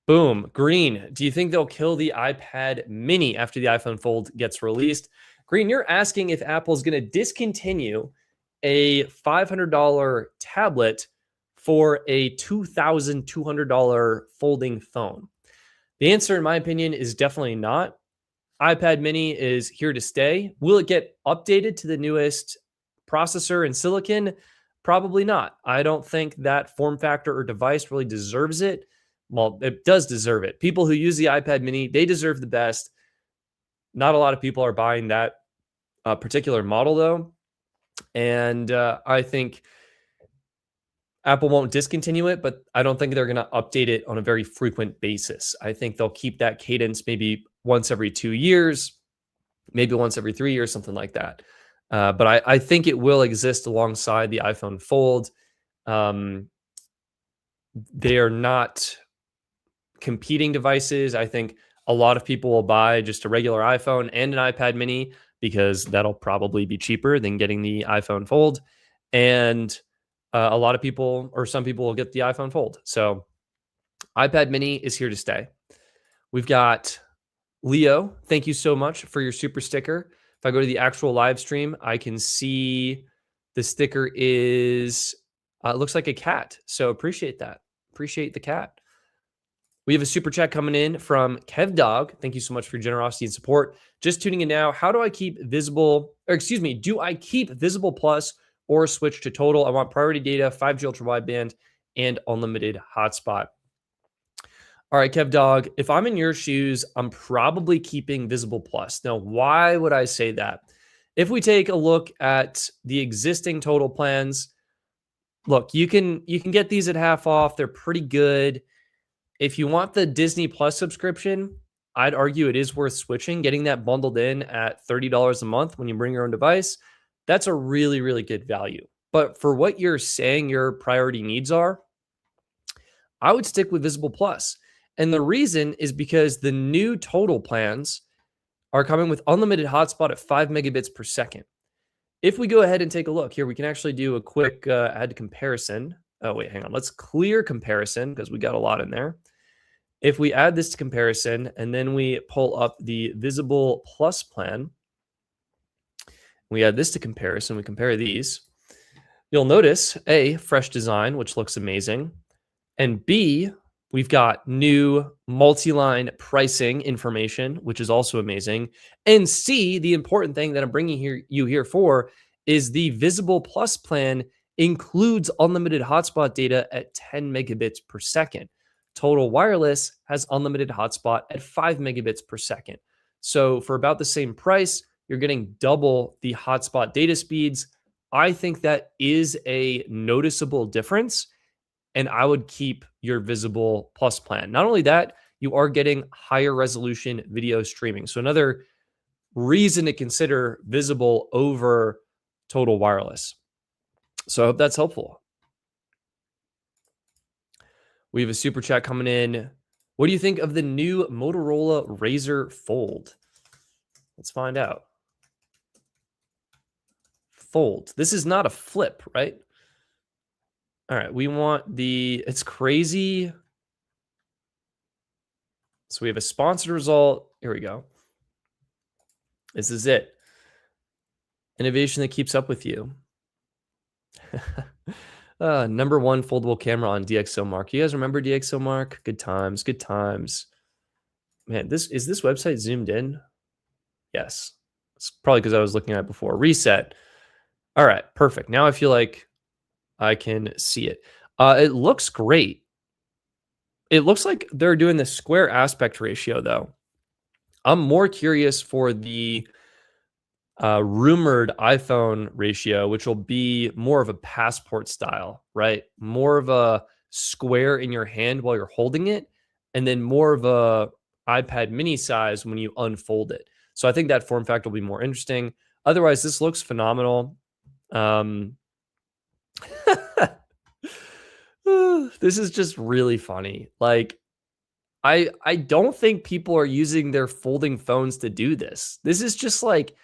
Boom. Green, do you think they'll kill the iPad mini after the iPhone Fold gets released? Green, you're asking if Apple's going to discontinue a $500 tablet for a $2,200 folding phone. The answer, in my opinion, is definitely not. iPad mini is here to stay. Will it get updated to the newest processor and silicon? Probably not. I don't think that form factor or device really deserves it. Well, it does deserve it. People who use the iPad mini, they deserve the best. Not a lot of people are buying that particular model, though. And I think Apple won't discontinue it, but I don't think they're going to update it on a very frequent basis. I think they'll keep that cadence maybe once every 2 years, maybe once every 3 years, something like that. But I think it will exist alongside the iPhone Fold. They are not competing devices. I think a lot of people will buy just a regular iPhone and an iPad mini because that'll probably be cheaper than getting the iPhone Fold. And a lot of people, or some people, will get the iPhone Fold. So iPad mini is here to stay. We've got Leo. Thank you so much for your super sticker. If I go to the actual live stream, I can see the sticker is, it looks like a cat. So appreciate that. Appreciate the cat. We have a super chat coming in from Kev Dog. Thank you so much for your generosity and support. Just tuning in now. How do I keep Visible, or excuse me, do I keep Visible Plus or switch to Total? I want priority data, 5G ultra wideband, and unlimited hotspot. All right, Kev Dog, if I'm in your shoes, I'm probably keeping Visible Plus. Now, why would I say that? If we take a look at the existing Total plans, look, you can get these at half off. They're pretty good. If you want the Disney Plus subscription, I'd argue it is worth switching, getting that bundled in at $30 a month when you bring your own device. That's a really, really good value. But for what you're saying your priority needs are, I would stick with Visible Plus. And the reason is because the new Total plans are coming with unlimited hotspot at 5 megabits per second. If we go ahead and take a look here, we can actually do a quick add comparison. Oh, wait, hang on. Let's clear comparison because we got a lot in there. If we add this to comparison and then we pull up the Visible Plus plan, we add this to comparison, we compare these, you'll notice A, fresh design, which looks amazing, and B, we've got new multi-line pricing information, which is also amazing, and C, the important thing that I'm bringing you here for is the Visible Plus plan includes unlimited hotspot data at 10 megabits per second. Total Wireless has unlimited hotspot at 5 megabits per second. So for about the same price, you're getting double the hotspot data speeds. I think that is a noticeable difference, and I would keep your Visible Plus plan. Not only that, you are getting higher resolution video streaming. So another reason to consider Visible over Total Wireless. So I hope that's helpful. We have a super chat coming in. What do you think of the new Motorola Razr Fold? Let's find out. Fold. This is not a flip, right? All right, we want the, it's crazy. So we have a sponsored result. Here we go. This is it. Innovation that keeps up with you. Number one foldable camera on DxOMark. You guys remember DxOMark? Good times, good times. Man, is this website zoomed in? Yes. It's probably because I was looking at it before. Reset. All right, perfect. Now I feel like I can see it. It looks great. It looks like they're doing the square aspect ratio, though. I'm more curious for the rumored iPhone ratio, which will be more of a passport style, right? More of a square in your hand while you're holding it, and then more of a iPad mini size when you unfold it. So I think that form factor will be more interesting. Otherwise, this looks phenomenal. Um, this is just really funny. Like I don't think people are using their folding phones to do this. This is just like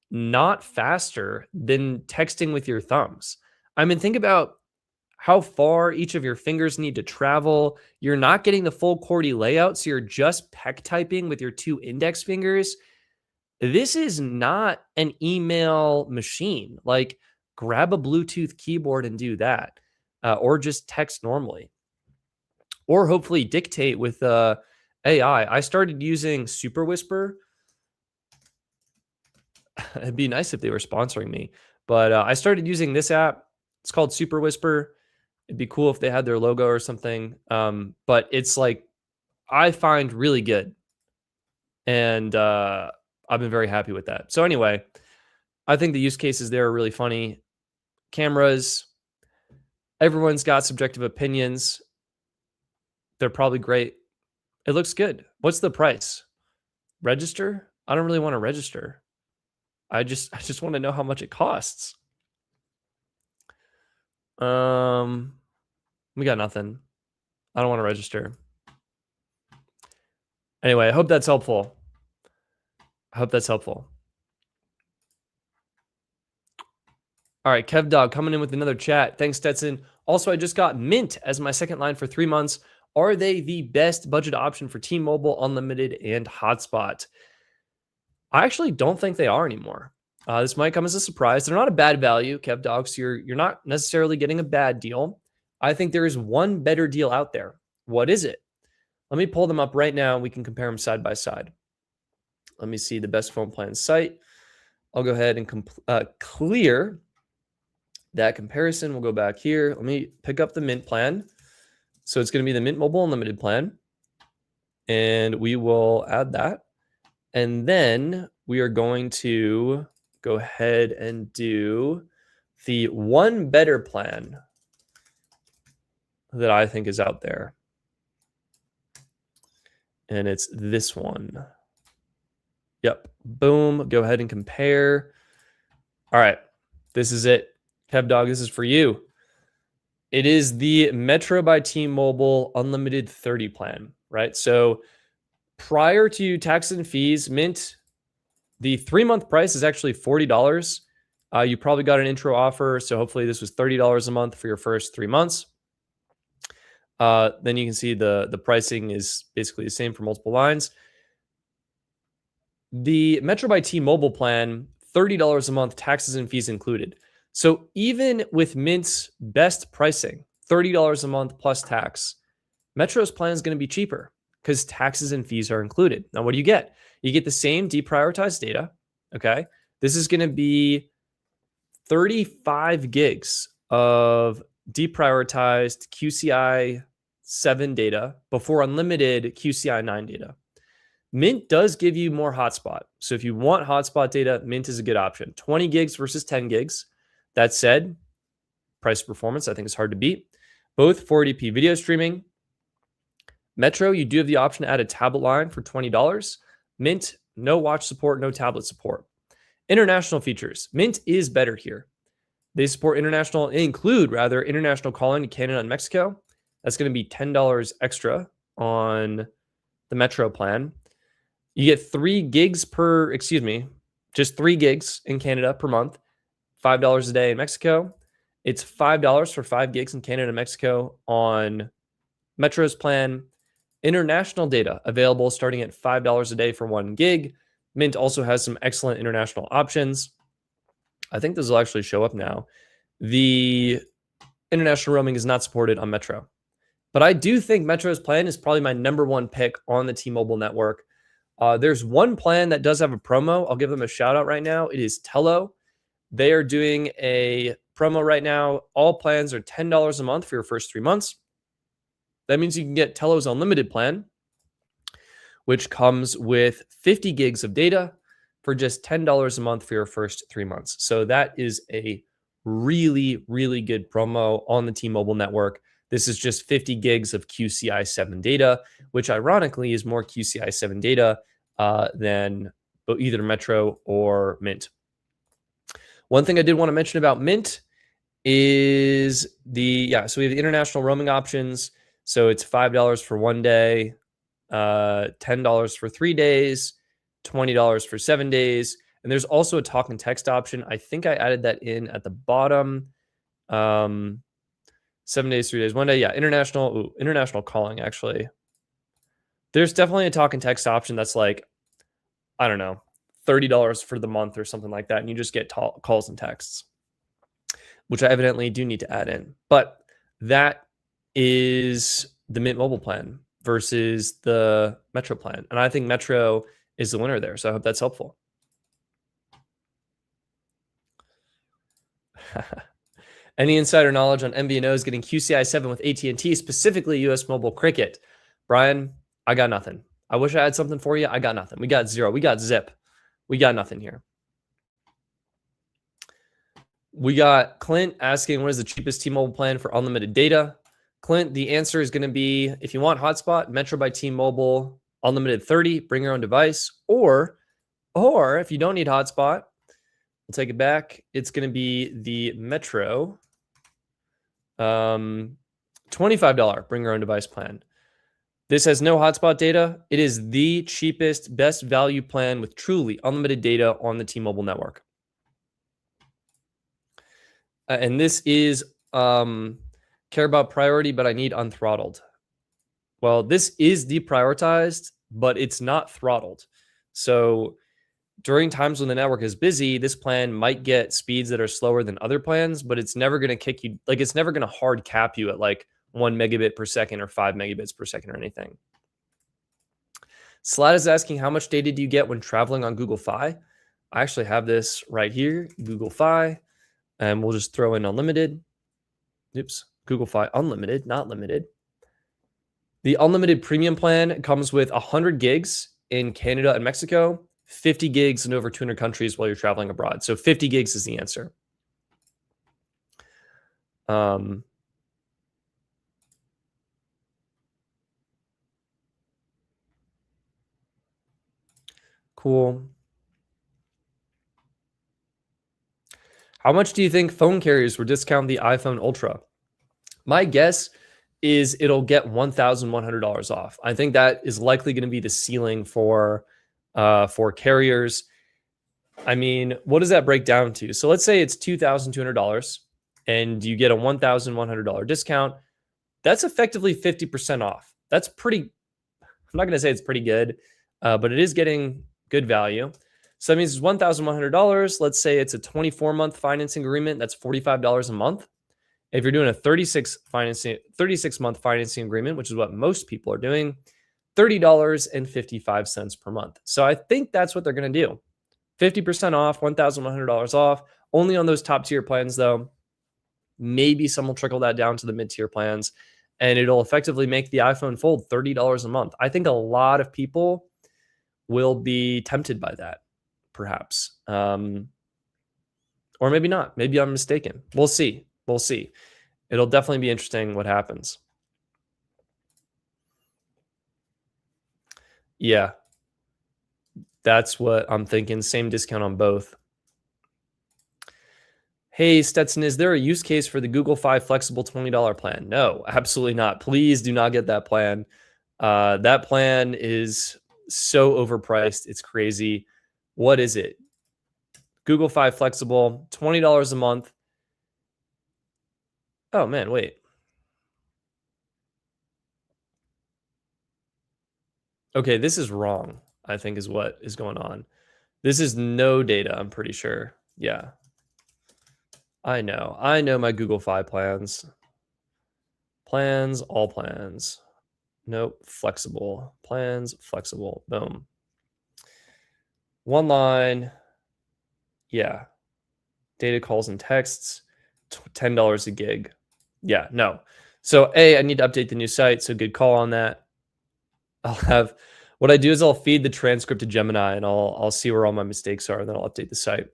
not faster than texting with your thumbs. I mean, think about how far each of your fingers need to travel. You're not getting the full QWERTY layout, so you're just peck typing with your two index fingers. This is not an email machine. Like, grab a Bluetooth keyboard and do that, or just text normally, or hopefully dictate with AI. I started using Super Whisper. It'd be nice if they were sponsoring me, but I started using this app. It's called Super Whisper. It'd be cool if they had their logo or something. But it's like, I find really good, and I've been very happy with that. So anyway, I think the use cases there are really funny. Cameras, everyone's got subjective opinions. They're probably great. It looks good. What's the price? Register? I don't really want to register. I just want to know how much it costs. We got nothing. I don't want to register. Anyway, I hope that's helpful. All right, Kev Dog coming in with another chat. Thanks, Stetson. Also, I just got Mint as my second line for 3 months. Are they the best budget option for T-Mobile, unlimited, and hotspot? I actually don't think they are anymore. This might come as a surprise. They're not a bad value, Kev Dog, so you're not necessarily getting a bad deal. I think there is one better deal out there. What is it? Let me pull them up right now. We can compare them side by side. Let me see the best phone plan site. I'll go ahead and clear that comparison. We'll go back here. Let me pick up the Mint plan. So it's going to be the Mint Mobile Unlimited plan. And we will add that. And then we are going to go ahead and do the one better plan that I think is out there. And it's this one. Yep. Boom. Go ahead and compare. All right. This is it. Kev Dog, this is for you. It is the Metro by T-Mobile Unlimited 30 plan, right? So prior to taxes and fees, Mint, the 3-month price is actually $40. You probably got an intro offer, so hopefully this was $30 a month for your first 3 months. Then you can see the pricing is basically the same for multiple lines. The Metro by T-Mobile plan, $30 a month, taxes and fees included. So even with Mint's best pricing, $30 a month plus tax, Metro's plan is going to be cheaper because taxes and fees are included. Now, what do you get? You get the same deprioritized data. Okay. This is going to be 35 gigs of deprioritized QCI 7 data before unlimited QCI 9 data. Mint does give you more hotspot. So if you want hotspot data, Mint is a good option. 20 gigs versus 10 gigs. That said, price performance, I think, is hard to beat. Both 480p video streaming. Metro, you do have the option to add a tablet line for $20. Mint, no watch support, no tablet support. International features. Mint is better here. They support international calling to Canada and Mexico. That's going to be $10 extra on the Metro plan. You get 3 gigs just 3 gigs in Canada per month, $5 a day in Mexico. It's $5 for 5 gigs in Canada and Mexico on Metro's plan. International data available starting at $5 a day for 1 gig. Mint also has some excellent international options. I think this will actually show up now. The international roaming is not supported on Metro. But I do think Metro's plan is probably my number 1 pick on the T-Mobile network. There's one plan that does have a promo. I'll give them a shout out right now. It is Tello. They are doing a promo right now. All plans are $10 a month for your first 3 months. That means you can get Tello's unlimited plan, which comes with 50 gigs of data for just $10 a month for your first 3 months. So that is a really, really good promo on the T-Mobile network. This is just 50 gigs of QCI 7 data, which ironically is more QCI 7 data than either Metro or Mint. One thing I did want to mention about Mint is so we have the international roaming options. So it's $5 for 1 day, $10 for 3 days, $20 for 7 days. And there's also a talk and text option. I think I added that in at the bottom. 7 days, 3 days, 1 day. Yeah, international calling, actually. There's definitely a talk and text option that's like, I don't know, $30 for the month or something like that. And you just get calls and texts, which I evidently do need to add in. But that is the Mint Mobile plan versus the Metro plan. And I think Metro is the winner there. So I hope that's helpful. Any insider knowledge on MVNOs getting QCI 7 with AT&T, specifically US Mobile Cricket? Brian, I got nothing. I wish I had something for you. I got nothing. We got zero. We got zip. We got nothing here. We got Clint asking, what is the cheapest T-Mobile plan for unlimited data? Clint, the answer is going to be, if you want hotspot, Metro by T-Mobile, unlimited 30, bring your own device. Or if you don't need hotspot, we'll take it back. It's going to be the Metro $25, bring your own device plan. This has no hotspot data. It is the cheapest, best value plan with truly unlimited data on the T-Mobile network. And this is care about priority, but I need unthrottled. Well, this is deprioritized, but it's not throttled. So during times when the network is busy, this plan might get speeds that are slower than other plans, but it's never going to kick you, like it's never going to hard cap you at like 1 megabit per second or 5 megabits per second or anything. Slad is asking, how much data do you get when traveling on Google Fi? I actually have this right here, Google Fi, and we'll just throw in unlimited. Oops, Google Fi unlimited, not limited. The unlimited premium plan comes with 100 gigs in Canada and Mexico, 50 gigs in over 200 countries while you're traveling abroad. So 50 gigs is the answer. Cool. How much do you think phone carriers will discount the iPhone Ultra? My guess is it'll get $1,100 off. I think that is likely going to be the ceiling for carriers. I mean, what does that break down to? So let's say it's $2,200 and you get a $1,100 discount. That's effectively 50% off. That's pretty, I'm not going to say it's pretty good, but it is getting good value. So that means it's $1,100. Let's say it's a 24-month financing agreement. That's $45 a month. If you're doing a 36-month financing agreement, which is what most people are doing, $30.55 per month. So I think that's what they're going to do. 50% off, $1,100 off, only on those top tier plans though. Maybe some will trickle that down to the mid-tier plans, and it'll effectively make the iPhone Fold $30 a month. I think a lot of people will be tempted by that, perhaps. Or maybe not. Maybe I'm mistaken. We'll see. We'll see. It'll definitely be interesting what happens. Yeah. That's what I'm thinking. Same discount on both. Hey, Stetson, is there a use case for the Google Fi flexible $20 plan? No, absolutely not. Please do not get that plan. That plan is so overpriced. It's crazy. What is it? Google Fi flexible, $20 a month. Oh, man, wait. Okay, this is wrong, I think is what is going on. This is no data, I'm pretty sure. Yeah. I know my Google Fi plans. Plans, all plans. Nope, flexible. Plans, flexible. Boom. One line. Yeah. Data calls and texts, $10 a gig. Yeah, no. So I need to update the new site. So good call on that. What I do is I'll feed the transcript to Gemini and I'll see where all my mistakes are, and then I'll update the site.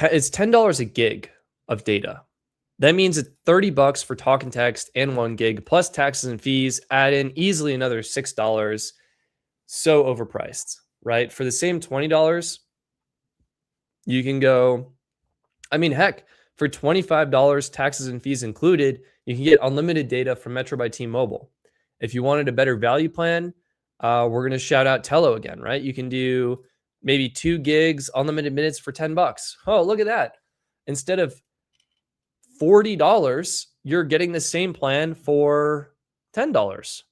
It's $10 a gig of data. That means it's $30 for talk and text and 1 gig plus taxes and fees. Add in easily another $6. So overpriced, right? For the same $20, you can go, I mean, heck, for $25, taxes and fees included, you can get unlimited data from Metro by T-Mobile. If you wanted a better value plan, we're going to shout out Tello again, right? You can do maybe 2 gigs, unlimited minutes for $10. Oh, look at that. Instead of $40, you're getting the same plan for $10.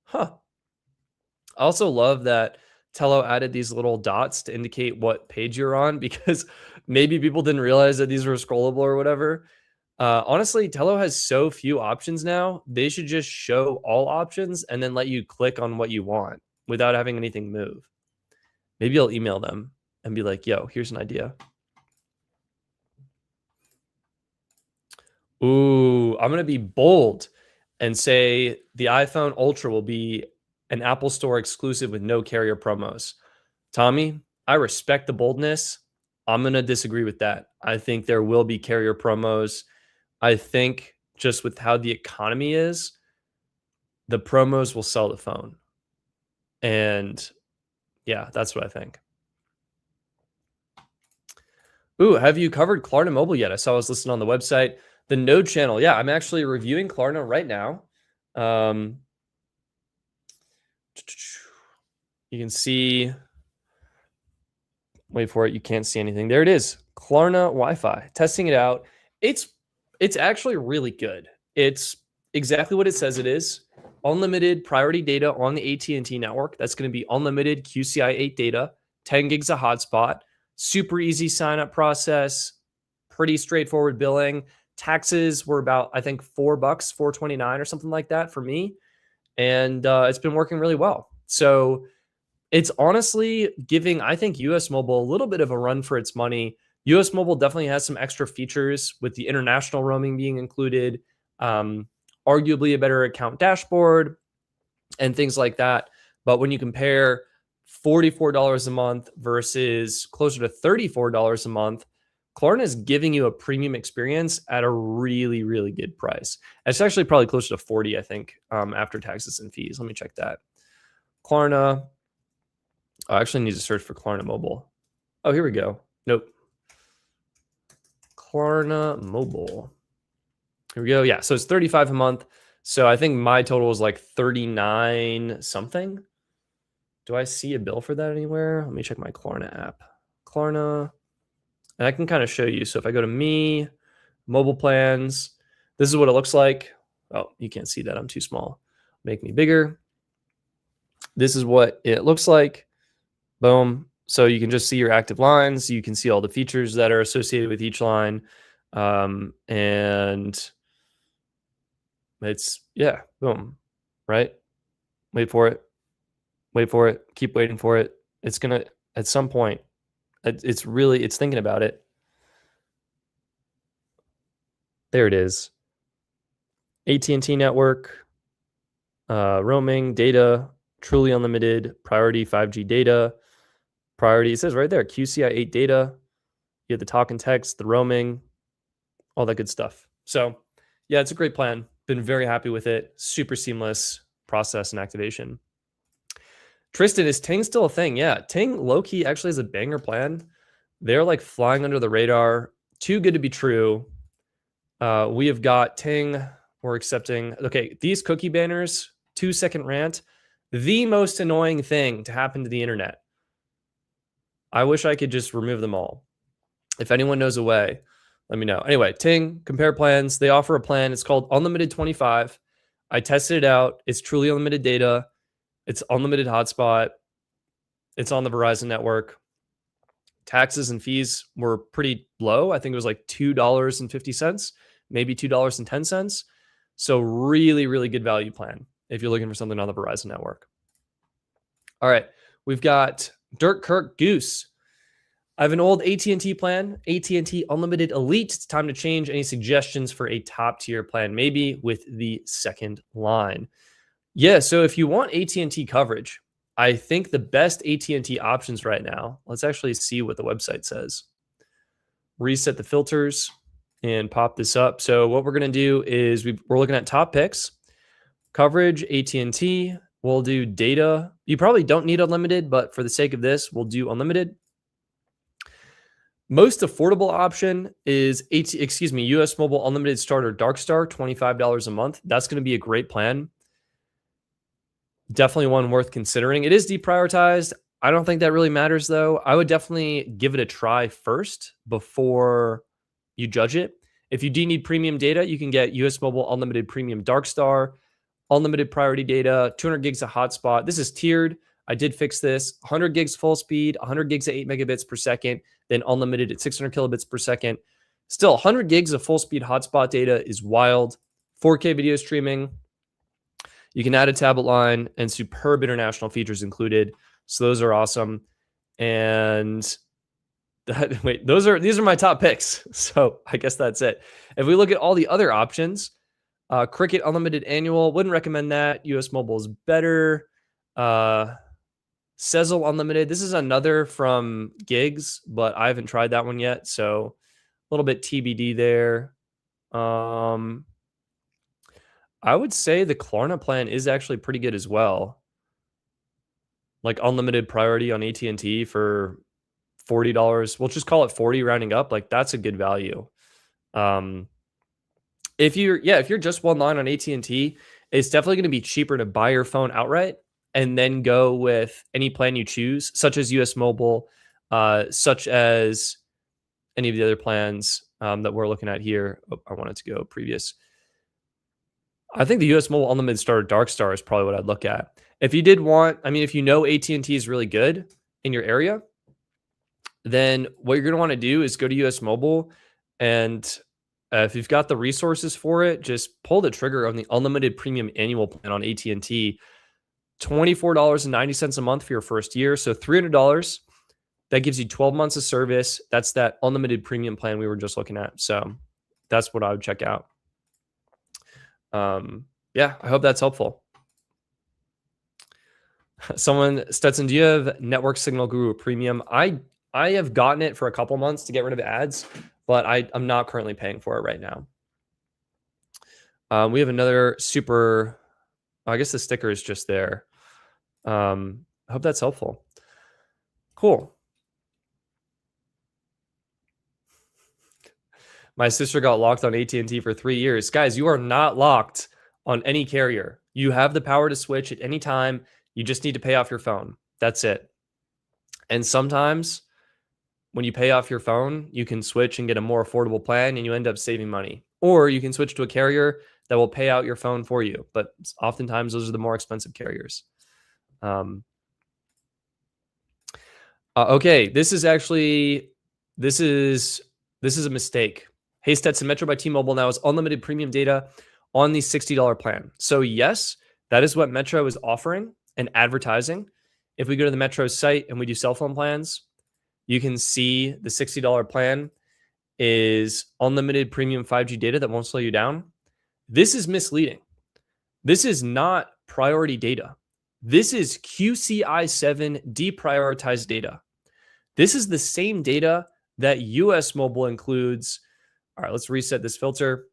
Huh. I also love that Tello added these little dots to indicate what page you're on, because maybe people didn't realize that these were scrollable or whatever. Honestly, Tello has so few options now. They should just show all options and then let you click on what you want without having anything move. Maybe I'll email them and be like, yo, here's an idea. Ooh, I'm going to be bold and say the iPhone Ultra will be an Apple Store exclusive with no carrier promos. Tommy, I respect the boldness. I'm going to disagree with that. I think there will be carrier promos. I think just with how the economy is, the promos will sell the phone. And yeah, that's what I think. Ooh, have you covered Klarna Mobile yet? I saw it was listed on the website. The Node channel. Yeah, I'm actually reviewing Klarna right now. You can see, wait for it. You can't see anything. There it is. Klarna Wi-Fi. Testing it out. It's actually really good. It's exactly what it says it is. Unlimited priority data on the AT&T network. That's going to be unlimited QCI 8 data, 10 gigs of hotspot, super easy sign-up process, pretty straightforward billing. Taxes were about, I think, $4, $4.29 or something like that for me. And it's been working really well. So it's honestly giving, I think, US Mobile a little bit of a run for its money. US Mobile definitely has some extra features with the international roaming being included, arguably a better account dashboard and things like that. But when you compare $44 a month versus closer to $34 a month, Klarna is giving you a premium experience at a really, really good price. It's actually probably closer to 40, I think, after taxes and fees. Let me check that. Klarna. I actually need to search for Klarna Mobile. Oh, here we go. Nope. Klarna Mobile. Here we go. Yeah, so it's $35 a month. So I think my total is like 39 something. Do I see a bill for that anywhere? Let me check my Klarna app. Klarna. And I can kind of show you. So if I go to me, mobile plans, this is what it looks like. Oh, you can't see that. I'm too small. Make me bigger. This is what it looks like. Boom. So you can just see your active lines. You can see all the features that are associated with each line. And it's, yeah, boom, right? Wait for it. Wait for it. Keep waiting for it. It's going to, at some point, it's thinking about it. There it is. AT&T network, roaming, data, truly unlimited, priority 5G data, priority, it says right there, QCI 8 data, you have the talk and text, the roaming, all that good stuff. So yeah, it's a great plan. Been very happy with it. Super seamless process and activation. Tristan, is Ting still a thing? Yeah, Ting low-key actually has a banger plan. They're like flying under the radar. Too good to be true. We have got Ting. We're accepting. Okay, these cookie banners, 2-second rant, the most annoying thing to happen to the internet. I wish I could just remove them all. If anyone knows a way, let me know. Anyway, Ting, compare plans. They offer a plan. It's called Unlimited 25. I tested it out. It's truly unlimited data. It's unlimited hotspot. It's on the Verizon network. Taxes and fees were pretty low. I think it was like $2.50, maybe $2.10. So really, really good value plan if you're looking for something on the Verizon network. All right, we've got Dirk Kirk Goose. I have an old AT&T plan, AT&T Unlimited Elite. It's time to change. Any suggestions for a top tier plan, maybe with the second line? Yeah, so if you want AT&T coverage, I think the best AT&T options right now, let's actually see what the website says. Reset the filters and pop this up. So what we're going to do is we're looking at top picks, coverage, AT&T. We'll do data. You probably don't need unlimited, but for the sake of this, we'll do unlimited. Most affordable option is US Mobile Unlimited Starter Dark Star, $25 a month. That's going to be a great plan. Definitely one worth considering. It is deprioritized. I don't think that really matters though. I would definitely give it a try first before you judge it. If you do need premium data, you can get US Mobile Unlimited Premium Dark Star, unlimited priority data, 200 gigs of hotspot. This is tiered. I did fix this. 100 gigs full speed, 100 gigs at 8 megabits per second, then unlimited at 600 kilobits per second. Still, 100 gigs of full speed hotspot data is wild. 4K video streaming. You can add a tablet line and superb international features included. So those are awesome. And these are my top picks. So I guess that's it. If we look at all the other options, Cricket Unlimited Annual, wouldn't recommend that. US Mobile is better. Sezzle Unlimited. This is another from Gigs, but I haven't tried that one yet. So a little bit TBD there. I would say the Klarna plan is actually pretty good as well. Like unlimited priority on AT&T for $40. We'll just call it 40 rounding up. Like that's a good value. If you're just one line on AT&T, it's definitely going to be cheaper to buy your phone outright and then go with any plan you choose, such as US Mobile, such as any of the other plans that we're looking at here. Oh, I wanted to go previous. I think the US Mobile Unlimited Starter Dark Star is probably what I'd look at. If you did want, if you know AT&T is really good in your area, then what you're going to want to do is go to US Mobile, and if you've got the resources for it, just pull the trigger on the unlimited premium annual plan on AT&T. $24.90 a month for your first year. So $300. That gives you 12 months of service. That's that unlimited premium plan we were just looking at. So that's what I would check out. Yeah, I hope that's helpful. Stetson, do you have Network Signal Guru Premium? I have gotten it for a couple months to get rid of ads, but I'm not currently paying for it right now. We have another super, I guess the sticker is just there. I hope that's helpful. Cool. My sister got locked on AT&T for 3 years. Guys, you are not locked on any carrier. You have the power to switch at any time. You just need to pay off your phone. That's it. And sometimes when you pay off your phone, you can switch and get a more affordable plan and you end up saving money. Or you can switch to a carrier that will pay out your phone for you. But oftentimes those are the more expensive carriers. Okay, this is a mistake. Hey, Stetson, Metro by T-Mobile now is unlimited premium data on the $60 plan. So yes, that is what Metro is offering and advertising. If we go to the Metro site and we do cell phone plans, you can see the $60 plan is unlimited premium 5G data that won't slow you down. This is misleading. This is not priority data. This is QCI7 deprioritized data. This is the same data that US Mobile includes. All right, let's reset this filter.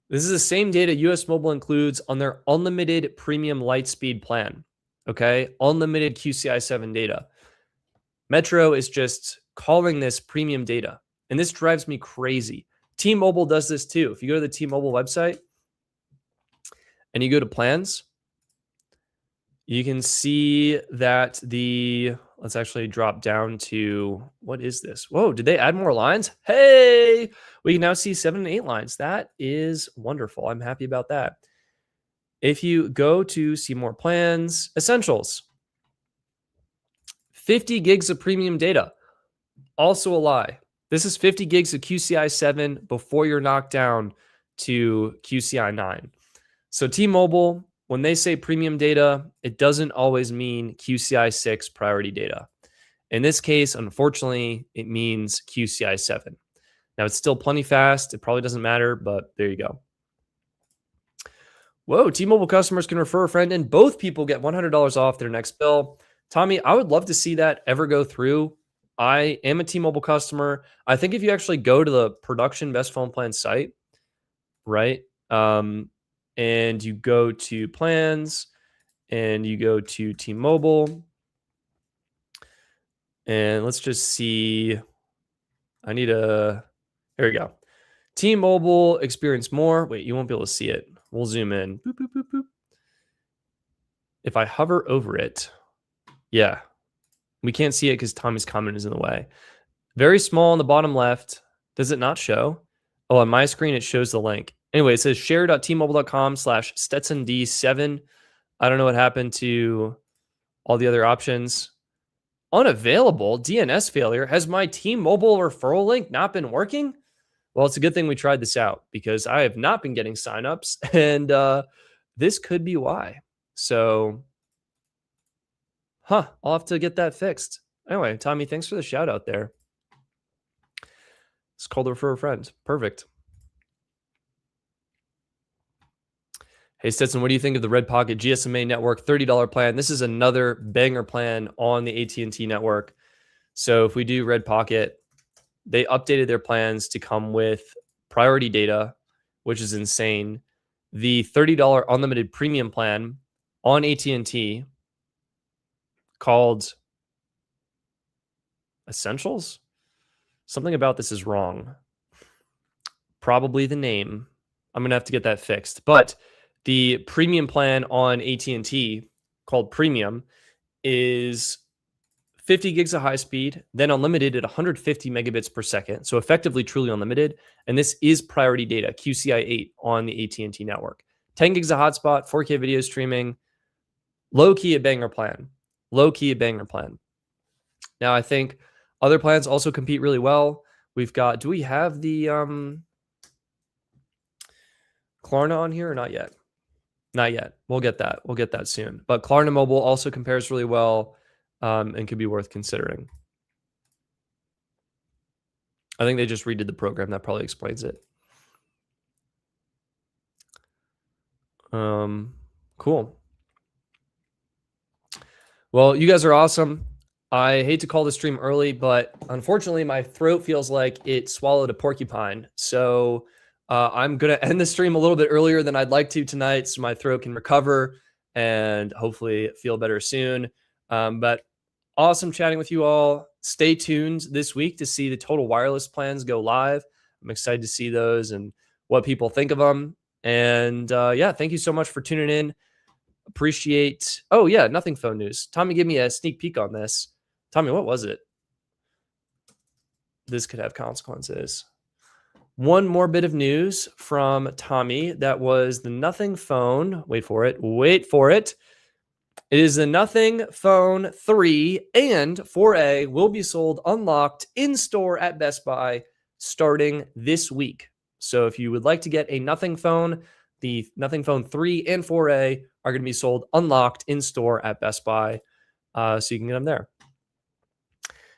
This is the same data US Mobile includes on their unlimited premium Lightspeed plan. Okay, unlimited QCI7 data. Metro is just calling this premium data, and this drives me crazy. T-Mobile does this too. If you go to the T-Mobile website and you go to plans, you can see that let's actually drop down to, what is this? Whoa, did they add more lines? Hey, we can now see 7 and 8 lines. That is wonderful. I'm happy about that. If you go to see more plans, essentials, 50 gigs of premium data. Also a lie. This is 50 gigs of QCI 7 before you're knocked down to QCI 9. So T-Mobile, when they say premium data, it doesn't always mean QCI 6 priority data. In this case, unfortunately, it means QCI 7. Now, it's still plenty fast. It probably doesn't matter, but there you go. Whoa, T-Mobile customers can refer a friend and both people get $100 off their next bill. Tommy, I would love to see that ever go through. I am a T-Mobile customer. I think if you actually go to the production best phone plan site, right? And you go to plans and you go to T-Mobile, and let's just see. Here we go. T-Mobile experience more. Wait, you won't be able to see it. We'll zoom in. Boop, boop, boop, boop. If I hover over it, yeah, we can't see it because Tommy's comment is in the way. Very small on the bottom left. Does it not show? Oh, on my screen, it shows the link. Anyway, it says share.tmobile.com/StetsonD7. I don't know what happened to all the other options. Unavailable. DNS failure. Has my T-Mobile referral link not been working? Well, it's a good thing we tried this out because I have not been getting signups, and this could be why. So, I'll have to get that fixed. Anyway, Tommy, thanks for the shout out there. It's called refer a friend. Perfect. Hey, Stetson, what do you think of the Red Pocket GSMA network $30 plan? This is another banger plan on the AT&T network. So if we do Red Pocket, they updated their plans to come with priority data, which is insane. The $30 unlimited premium plan on AT&T called Essentials. Something about this is wrong. Probably the name. I'm going to have to get that fixed. But the premium plan on AT&T called Premium is 50 gigs of high speed, then unlimited at 150 megabits per second. So effectively, truly unlimited. And this is priority data, QCI 8 on the AT&T network. 10 gigs of hotspot, 4K video streaming, low-key a banger plan. Low-key a banger plan. Now, I think other plans also compete really well. We've got, do we have the Klarna on here or not yet? Not yet. We'll get that. We'll get that soon. But Klarna Mobile also compares really well and could be worth considering. I think they just redid the program. That probably explains it. Cool. Well, you guys are awesome. I hate to call the stream early, but unfortunately, my throat feels like it swallowed a porcupine. So I'm going to end the stream a little bit earlier than I'd like to tonight so my throat can recover and hopefully feel better soon. But awesome chatting with you all. Stay tuned this week to see the Total Wireless plans go live. I'm excited to see those and what people think of them. And yeah, thank you so much for tuning in. Appreciate. Oh, yeah, nothing phone news. Tommy gave me a sneak peek on this. Tommy, what was it? This could have consequences. One more bit of news from Tommy. That was the Nothing Phone. Wait for it. Wait for it. It is the Nothing Phone 3 and 4A will be sold unlocked in store at Best Buy starting this week. So if you would like to get a Nothing Phone, the Nothing Phone 3 and 4A are going to be sold unlocked in store at Best Buy. So you can get them there.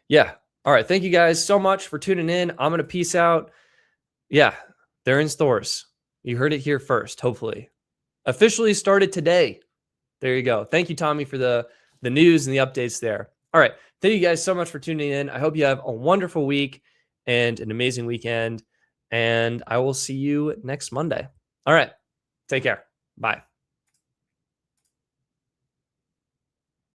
Yeah. All right. Thank you guys so much for tuning in. I'm going to peace out. Yeah. They're in stores. You heard it here first, hopefully. Officially started today. There you go. Thank you, Tommy, for the news and the updates there. All right. Thank you guys so much for tuning in. I hope you have a wonderful week and an amazing weekend. And I will see you next Monday. All right. Take care. Bye.